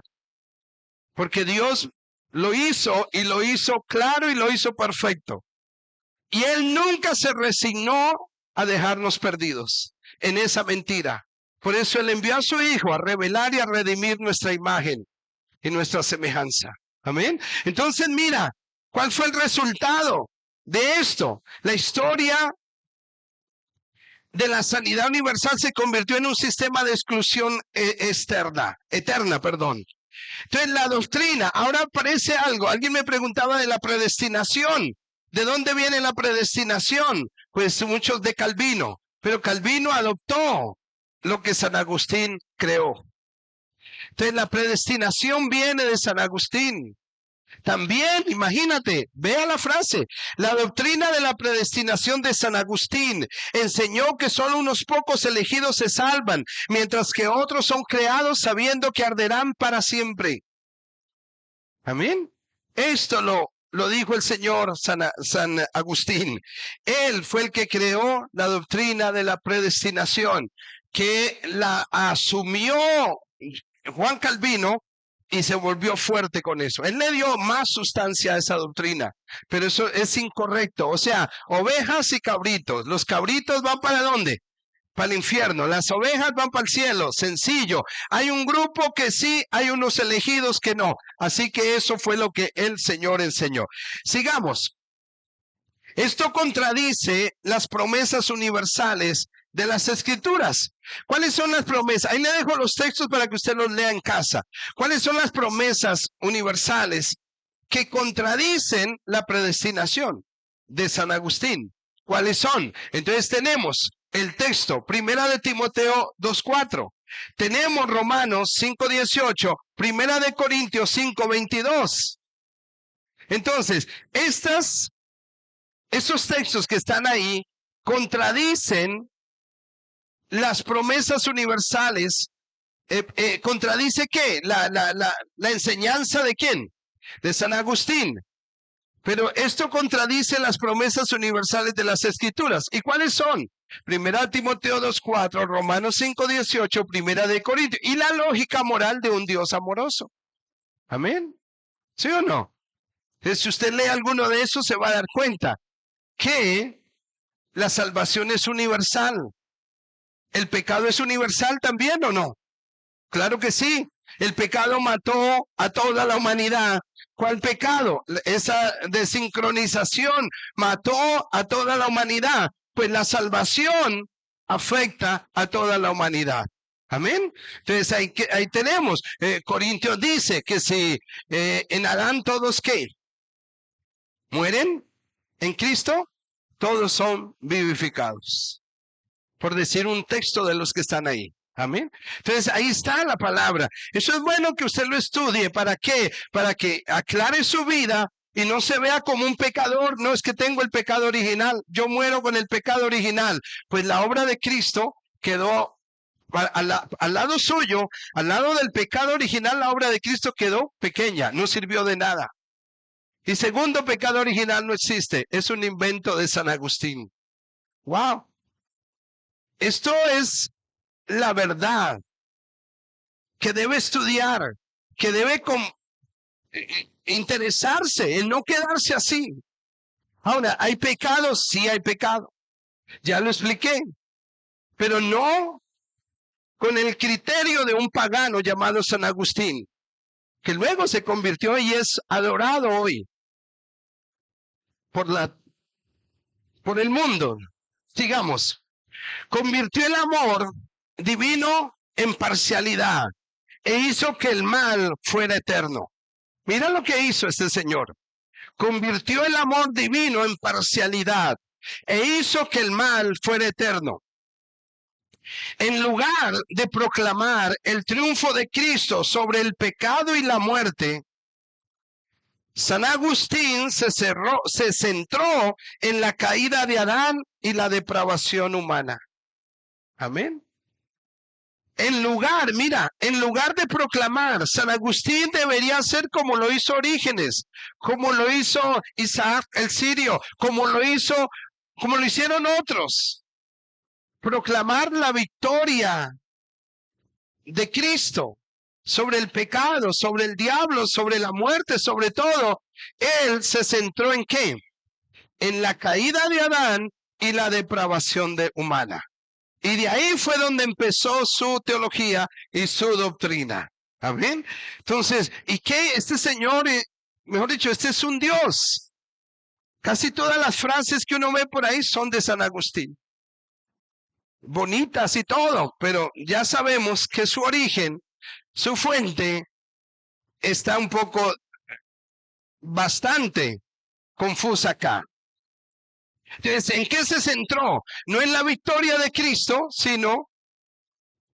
A: porque Dios lo hizo y lo hizo claro y lo hizo perfecto. Y Él nunca se resignó a dejarnos perdidos en esa mentira. Por eso Él envió a su Hijo a revelar y a redimir nuestra imagen y nuestra semejanza. Amén. Entonces mira, ¿cuál fue el resultado de esto? La historia de la sanidad universal se convirtió en un sistema de exclusión eterna. Entonces la doctrina, ahora aparece algo. Alguien me preguntaba de la predestinación. ¿De dónde viene la predestinación? Pues muchos de Calvino, pero Calvino adoptó lo que San Agustín creó. Entonces la predestinación viene de San Agustín. También, imagínate, vea la frase, la doctrina de la predestinación de San Agustín enseñó que solo unos pocos elegidos se salvan, mientras que otros son creados sabiendo que arderán para siempre. Amén. Esto lo dijo el señor San Agustín. Él fue el que creó la doctrina de la predestinación, que la asumió Juan Calvino y se volvió fuerte con eso. Él le dio más sustancia a esa doctrina, pero eso es incorrecto. O sea, ovejas y cabritos. Los cabritos van ¿para dónde? Para el infierno. Las ovejas van para el cielo. Sencillo. Hay un grupo que sí, hay unos elegidos que no. Así que eso fue lo que el Señor enseñó. Sigamos. Esto contradice las promesas universales de las Escrituras. ¿Cuáles son las promesas? Ahí le dejo los textos para que usted los lea en casa. ¿Cuáles son las promesas universales que contradicen la predestinación? de San Agustín. ¿Cuáles son? Entonces tenemos el texto, Primera de Timoteo 2:4. Tenemos Romanos 5:18, Primera de Corintios 5:22. Entonces, estos textos que están ahí contradicen las promesas universales. ¿Contradice qué? La enseñanza de quién? De San Agustín. Pero esto contradice las promesas universales de las Escrituras. ¿Y cuáles son? Primera Timoteo 2:4, Romanos 5:18, Primera de Corintios. Y la lógica moral de un Dios amoroso. Amén. ¿Sí o no? Entonces, si usted lee alguno de esos, se va a dar cuenta que la salvación es universal. ¿El pecado es universal también o no? Claro que sí. El pecado mató a toda la humanidad. ¿Cuál pecado? Esa desincronización mató a toda la humanidad. Pues la salvación afecta a toda la humanidad. Amén. Entonces ahí tenemos. Corintios dice que si en Adán todos ¿qué? ¿Mueren? En Cristo todos son vivificados. Por decir un texto de los que están ahí. Amén. Entonces ahí está la palabra. Eso es bueno que usted lo estudie. ¿Para qué? Para que aclare su vida y no se vea como un pecador. No es que tengo el pecado original. Yo muero con el pecado original. Pues la obra de Cristo quedó al lado suyo, al lado del pecado original. La obra de Cristo quedó pequeña. No sirvió de nada. Y segundo, pecado original no existe. Es un invento de San Agustín. Wow. Esto es la verdad que debe estudiar, que debe interesarse, en no quedarse así. Ahora, ¿hay pecado? Sí hay pecado. Ya lo expliqué. Pero no con el criterio de un pagano llamado San Agustín, que luego se convirtió y es adorado hoy por el mundo. Digamos, convirtió el amor divino en parcialidad e hizo que el mal fuera eterno. Mira lo que hizo este señor. Convirtió el amor divino en parcialidad e hizo que el mal fuera eterno. En lugar de proclamar el triunfo de Cristo sobre el pecado y la muerte, San Agustín se centró en la caída de Adán y la depravación humana. Amén. En lugar de proclamar, San Agustín debería ser como lo hizo Orígenes, como lo hizo Isaac el Sirio, como lo hicieron otros. Proclamar la victoria de Cristo sobre el pecado, sobre el diablo, sobre la muerte, sobre todo. Él se centró ¿en qué? En la caída de Adán y la depravación humana. Y de ahí fue donde empezó su teología y su doctrina. Amén. Entonces, ¿y qué? Este señor, mejor dicho, este es un Dios. Casi todas las frases que uno ve por ahí son de San Agustín. Bonitas y todo, pero ya sabemos que su origen, su fuente, está un poco, bastante confusa acá. Entonces, ¿en qué se centró? No en la victoria de Cristo, sino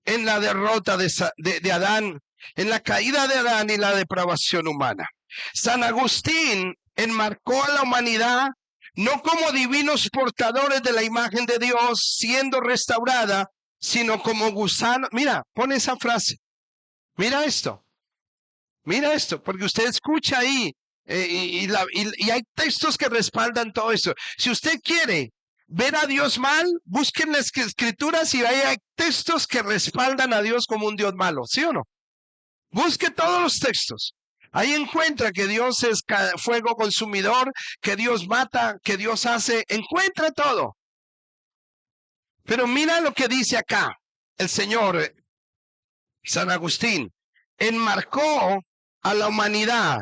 A: en la derrota de Adán, en la caída de Adán y la depravación humana. San Agustín enmarcó a la humanidad no como divinos portadores de la imagen de Dios siendo restaurada, sino como gusanos. Mira, pone esa frase. Mira esto, porque usted escucha ahí y hay textos que respaldan todo eso. Si usted quiere ver a Dios mal, busquen las escrituras y hay textos que respaldan a Dios como un Dios malo, ¿sí o no? Busque todos los textos. Ahí encuentra que Dios es fuego consumidor, que Dios mata, que Dios hace, encuentra todo. Pero mira lo que dice acá el Señor San Agustín. Enmarcó a la humanidad.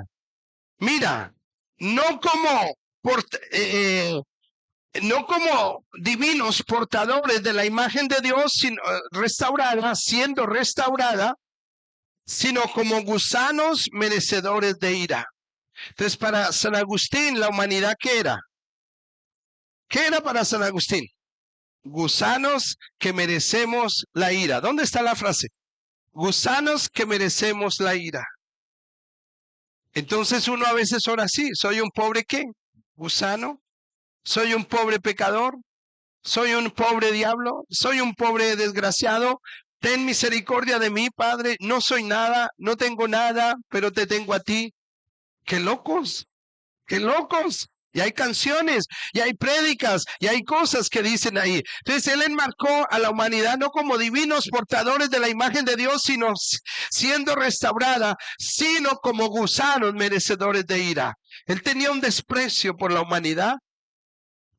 A: Mira, no como divinos portadores de la imagen de Dios, sino siendo restaurada, sino como gusanos merecedores de ira. Entonces, para San Agustín, la humanidad, ¿qué era? ¿Qué era para San Agustín? Gusanos que merecemos la ira. ¿Dónde está la frase? Gusanos que merecemos la ira. Entonces uno a veces ora así, ¿soy un pobre qué? ¿Gusano? ¿Soy un pobre pecador? ¿Soy un pobre diablo? ¿Soy un pobre desgraciado? Ten misericordia de mí, Padre. No soy nada, no tengo nada, pero te tengo a ti. ¡Qué locos! ¡Qué locos! Y hay canciones, y hay prédicas, y hay cosas que dicen ahí. Entonces Él enmarcó a la humanidad no como divinos portadores de la imagen de Dios, sino siendo restaurada, sino como gusanos merecedores de ira. Él tenía un desprecio por la humanidad,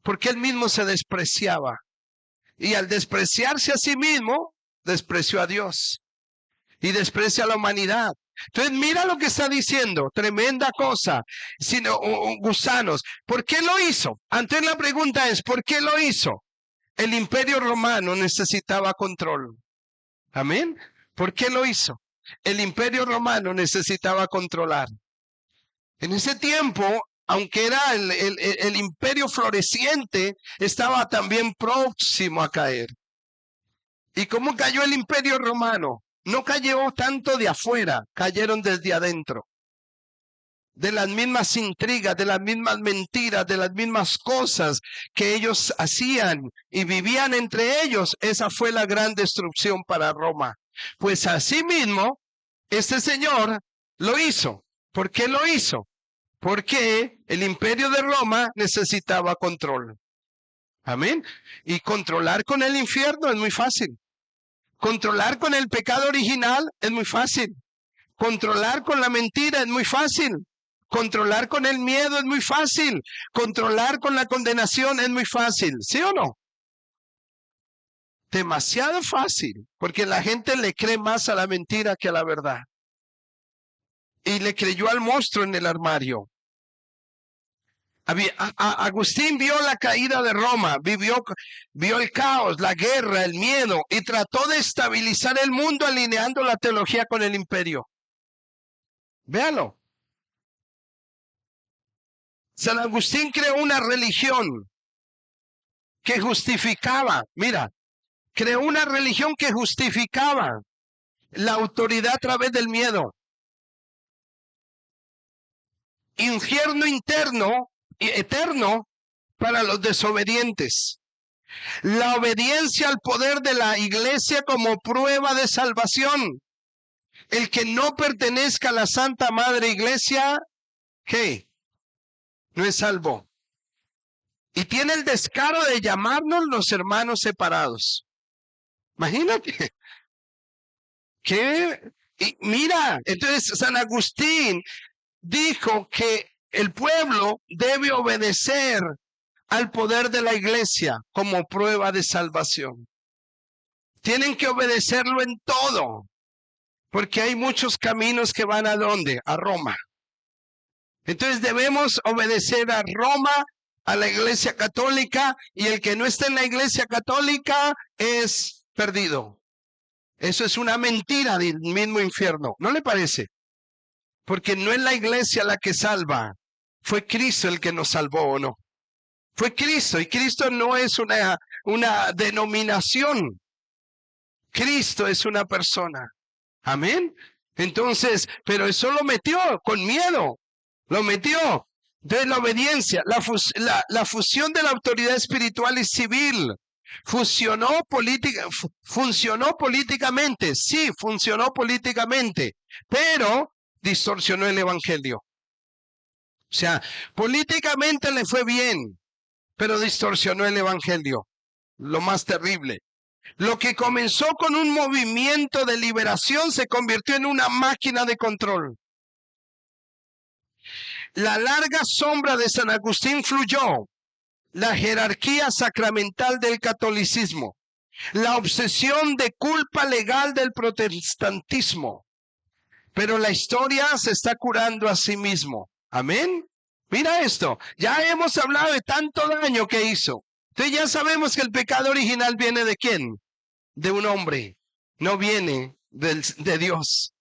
A: porque Él mismo se despreciaba. Y al despreciarse a sí mismo, despreció a Dios y desprecia a la humanidad. Entonces mira lo que está diciendo, tremenda cosa, sino gusanos. ¿Por qué lo hizo? Entonces la pregunta es, ¿por qué lo hizo? El Imperio Romano necesitaba control. Amén. ¿Por qué lo hizo? El Imperio Romano necesitaba controlar. En ese tiempo, aunque era el imperio floreciente, estaba también próximo a caer. ¿Y cómo cayó el Imperio Romano? No cayó tanto de afuera, cayeron desde adentro. De las mismas intrigas, de las mismas mentiras, de las mismas cosas que ellos hacían y vivían entre ellos, esa fue la gran destrucción para Roma. Pues asimismo, este señor lo hizo. ¿Por qué lo hizo? Porque el Imperio de Roma necesitaba control. Amén. Y controlar con el infierno es muy fácil. Controlar con el pecado original es muy fácil. Controlar con la mentira es muy fácil. Controlar con el miedo es muy fácil. Controlar con la condenación es muy fácil. ¿Sí o no? Demasiado fácil, porque la gente le cree más a la mentira que a la verdad. Y le creyó al monstruo en el armario. Agustín vio la caída de Roma, vio el caos, la guerra, el miedo y trató de estabilizar el mundo alineando la teología con el imperio. Véalo. San Agustín creó una religión que justificaba, mira, creó una religión que justificaba la autoridad a través del miedo. Infierno interno y eterno para los desobedientes. La obediencia al poder de la iglesia como prueba de salvación. El que no pertenezca a la Santa Madre Iglesia, ¿qué? No es salvo. Y tiene el descaro de llamarnos los hermanos separados. Imagínate. ¿Qué? Y mira, entonces San Agustín dijo que el pueblo debe obedecer al poder de la iglesia como prueba de salvación. Tienen que obedecerlo en todo, porque hay muchos caminos que van ¿a dónde? A Roma. Entonces debemos obedecer a Roma, a la iglesia católica, y el que no está en la iglesia católica es perdido. Eso es una mentira del mismo infierno, ¿no le parece? Porque no es la iglesia la que salva, fue Cristo el que nos salvó, ¿o no? Fue Cristo, y Cristo no es una denominación. Cristo es una persona. Amén. Entonces, pero eso lo metió con miedo. Lo metió. Entonces la obediencia, la fusión de la autoridad espiritual y civil. Funcionó políticamente. Sí, funcionó políticamente. Pero distorsionó el evangelio. O sea, políticamente le fue bien, pero distorsionó el evangelio. Lo más terrible. Lo que comenzó con un movimiento de liberación se convirtió en una máquina de control. La larga sombra de San Agustín fluyó, la jerarquía sacramental del catolicismo, la obsesión de culpa legal del protestantismo. Pero la historia se está curando a sí mismo. Amén. Mira esto, ya hemos hablado de tanto daño que hizo. Entonces ya sabemos que el pecado original viene ¿de quién? De un hombre, no viene de Dios.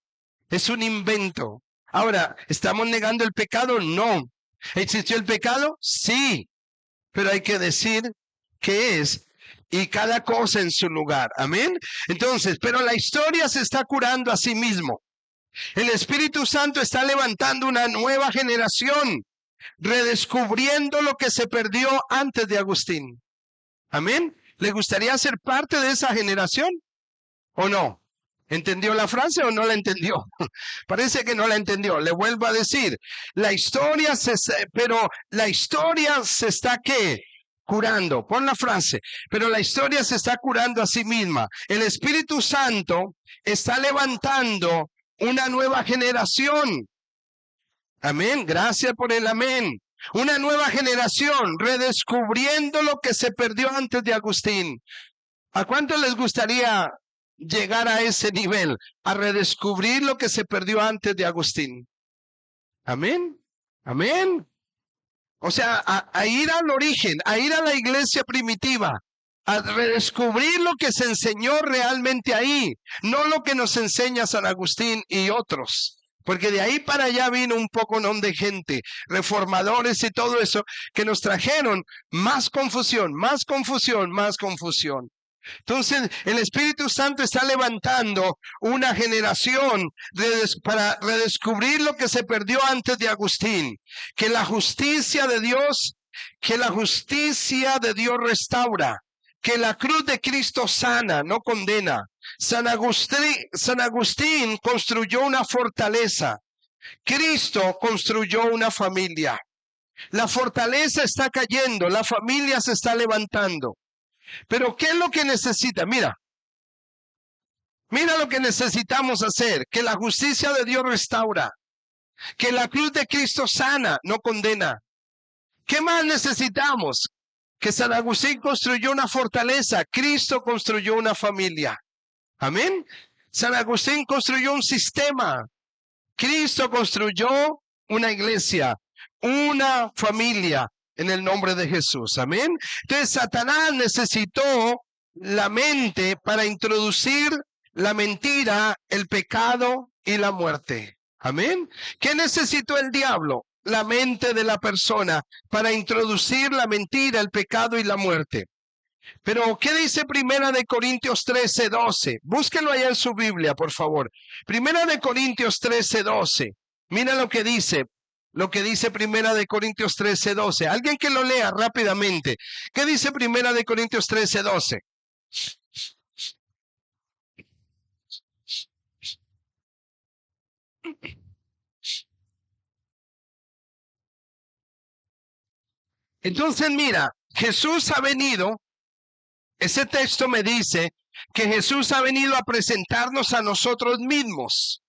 A: Es un invento. Ahora, ¿estamos negando el pecado? No. ¿Existió el pecado? Sí. pero hay que decir qué es y cada cosa en su lugar. Amén. Entonces, pero la historia se está curando a sí mismo. El Espíritu Santo está levantando una nueva generación, redescubriendo lo que se perdió antes de Agustín. Amén. ¿Le gustaría ser parte de esa generación o no? ¿Entendió la frase o no la entendió? Parece que no la entendió. Le vuelvo a decir, pero la historia se está ¿qué? Curando. Pon la frase. Pero la historia se está curando a sí misma. El Espíritu Santo está levantando una nueva generación. Amén. Gracias por el amén. Una nueva generación redescubriendo lo que se perdió antes de Agustín. ¿A cuánto les gustaría llegar a ese nivel, a redescubrir lo que se perdió antes de Agustín? Amén, amén. O sea, a ir al origen, a ir a la iglesia primitiva, a redescubrir lo que se enseñó realmente ahí, no lo que nos enseña San Agustín y otros. Porque de ahí para allá vino un poco de gente, reformadores y todo eso, que nos trajeron más confusión, más confusión, más confusión. Entonces, el Espíritu Santo está levantando una generación para redescubrir lo que se perdió antes de Agustín. Que la justicia de Dios restaura. Que la cruz de Cristo sana, no condena. San Agustín construyó una fortaleza. Cristo construyó una familia. La fortaleza está cayendo, la familia se está levantando. Pero ¿qué es lo que necesita? Mira lo que necesitamos hacer. Que la justicia de Dios restaura. Que la cruz de Cristo sana, no condena. ¿Qué más necesitamos? Que San Agustín construyó una fortaleza. Cristo construyó una familia. Amén. San Agustín construyó un sistema. Cristo construyó una iglesia, una familia. En el nombre de Jesús, amén. Entonces Satanás necesitó la mente para introducir la mentira, el pecado y la muerte, amén. ¿Qué necesitó el diablo? La mente de la persona para introducir la mentira, el pecado y la muerte. Pero ¿qué dice Primera de Corintios 13:12? Búsquenlo allá en su Biblia, por favor. Primera de Corintios 13:12. Mira lo que dice. Lo que dice Primera de Corintios 13:12. Alguien que lo lea rápidamente. ¿Qué dice Primera de Corintios 13:12? Entonces mira, Jesús ha venido, ese texto me dice que Jesús ha venido a presentarnos a nosotros mismos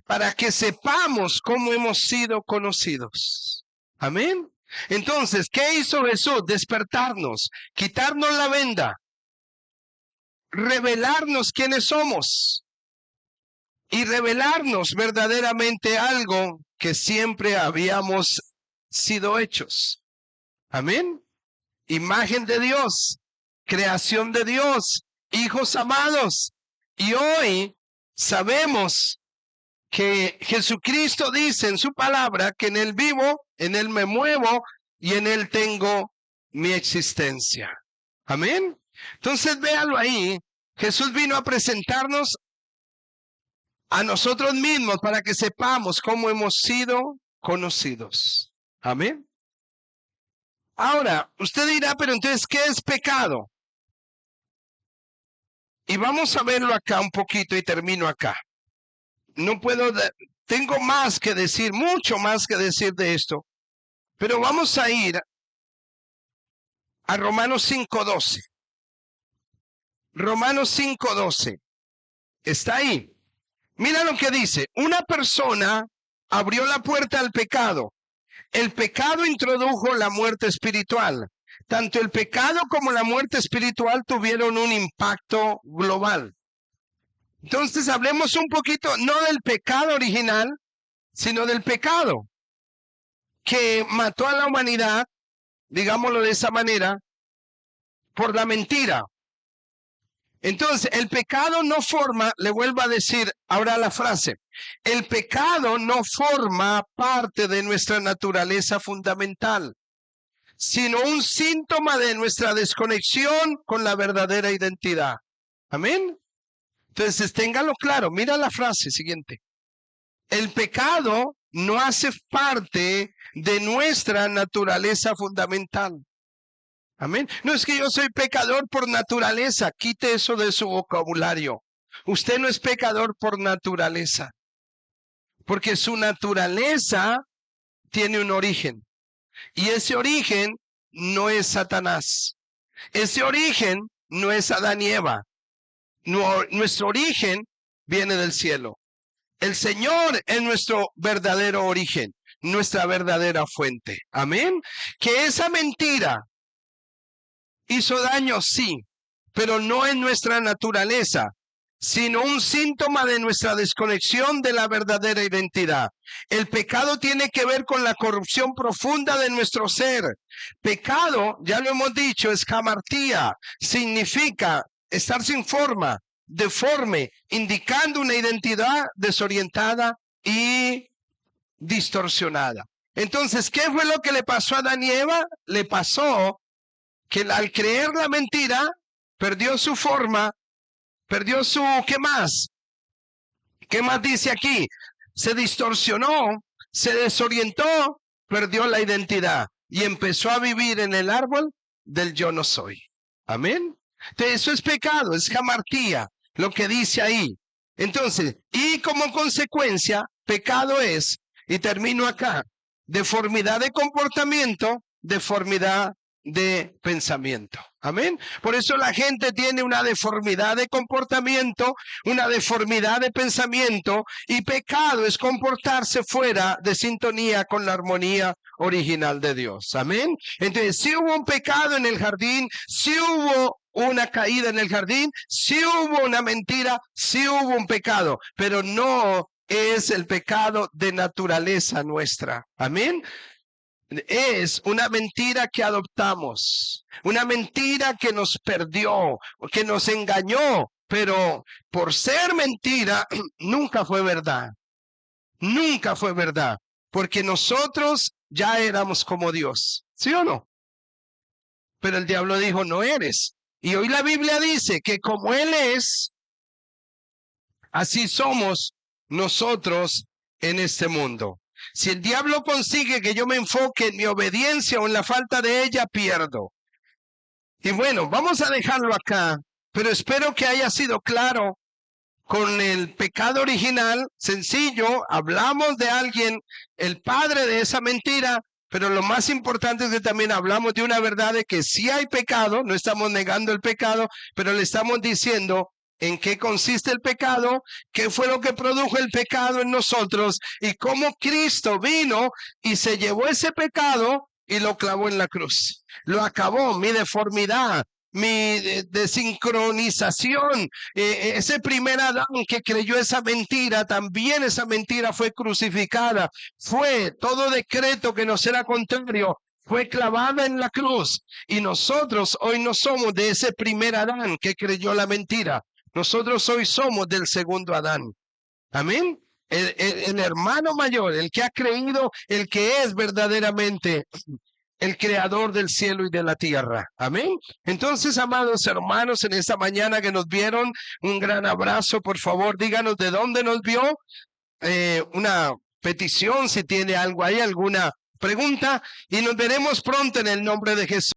A: para que sepamos cómo hemos sido conocidos. Amén. Entonces, ¿qué hizo Jesús? Despertarnos, quitarnos la venda, revelarnos quiénes somos y revelarnos verdaderamente algo que siempre habíamos sido hechos. Amén. Imagen de Dios, creación de Dios, hijos amados. Y hoy sabemos que Jesucristo dice en su palabra que en Él vivo, en Él me muevo y en Él tengo mi existencia. Amén. Entonces véalo ahí. Jesús vino a presentarnos a nosotros mismos para que sepamos cómo hemos sido conocidos. Amén. Ahora, usted dirá, pero entonces, ¿qué es pecado? Y vamos a verlo acá un poquito y termino acá. No puedo, tengo más que decir, mucho más que decir de esto, pero vamos a ir a Romanos 5:12. Romanos 5:12. Está ahí. Mira lo que dice. Una persona abrió la puerta al pecado. El pecado introdujo la muerte espiritual. Tanto el pecado como la muerte espiritual tuvieron un impacto global. Entonces hablemos un poquito, no del pecado original, sino del pecado que mató a la humanidad, digámoslo de esa manera, por la mentira. Entonces, el pecado no forma, le vuelvo a decir ahora la frase, el pecado no forma parte de nuestra naturaleza fundamental. sino un síntoma de nuestra desconexión con la verdadera identidad. Amén. Entonces, téngalo claro. Mira la frase siguiente. El pecado no hace parte de nuestra naturaleza fundamental. Amén. No es que yo soy pecador por naturaleza. Quite eso de su vocabulario. Usted no es pecador por naturaleza. Porque su naturaleza tiene un origen. Y ese origen no es Satanás. Ese origen no es Adán y Eva. Nuestro origen viene del cielo. El Señor es nuestro verdadero origen, nuestra verdadera fuente. Amén. Que esa mentira hizo daño, sí, pero no en nuestra naturaleza, sino un síntoma de nuestra desconexión de la verdadera identidad. El pecado tiene que ver con la corrupción profunda de nuestro ser. Pecado, ya lo hemos dicho, es hamartía, significa estar sin forma, deforme, indicando una identidad desorientada y distorsionada. Entonces, ¿qué fue lo que le pasó a Adán y Eva? Le pasó que al creer la mentira, perdió su forma, perdió su, ¿qué más? ¿Qué más dice aquí? Se distorsionó, se desorientó, perdió la identidad y empezó a vivir en el árbol del yo no soy. Amén. Entonces, eso es pecado, es hamartía, lo que dice ahí. Entonces, y como consecuencia, pecado es, y termino acá, deformidad de comportamiento, deformidad de pensamiento. Amén. Por eso la gente tiene una deformidad de comportamiento, una deformidad de pensamiento, y pecado es comportarse fuera de sintonía con la armonía original de Dios. Amén. Entonces, si hubo un pecado en el jardín, si hubo una caída en el jardín, si hubo una mentira, si hubo un pecado, pero no es el pecado de naturaleza nuestra. Amén. Es una mentira que adoptamos, una mentira que nos perdió, que nos engañó, pero por ser mentira nunca fue verdad, nunca fue verdad, porque nosotros ya éramos como Dios, ¿sí o no? Pero el diablo dijo, no eres. Y hoy la Biblia dice que como Él es, así somos nosotros en este mundo. Si el diablo consigue que yo me enfoque en mi obediencia o en la falta de ella, pierdo. Y bueno, vamos a dejarlo acá, pero espero que haya sido claro con el pecado original, sencillo, hablamos de alguien, el padre de esa mentira, pero lo más importante es que también hablamos de una verdad de que sí hay pecado, no estamos negando el pecado, pero le estamos diciendo en qué consiste el pecado, qué fue lo que produjo el pecado en nosotros y cómo Cristo vino y se llevó ese pecado y lo clavó en la cruz. Lo acabó, mi deformidad, mi desincronización, ese primer Adán que creyó esa mentira, también esa mentira fue crucificada, fue todo decreto que nos era contrario, fue clavada en la cruz y nosotros hoy no somos de ese primer Adán que creyó la mentira, nosotros hoy somos del segundo Adán. Amén. El hermano mayor, el que ha creído, el que es verdaderamente el creador del cielo y de la tierra. Amén. Entonces, amados hermanos, en esta mañana que nos vieron, un gran abrazo. Por favor, díganos de dónde nos vio. Una petición, si tiene algo ahí, alguna pregunta. Y nos veremos pronto en el nombre de Jesús.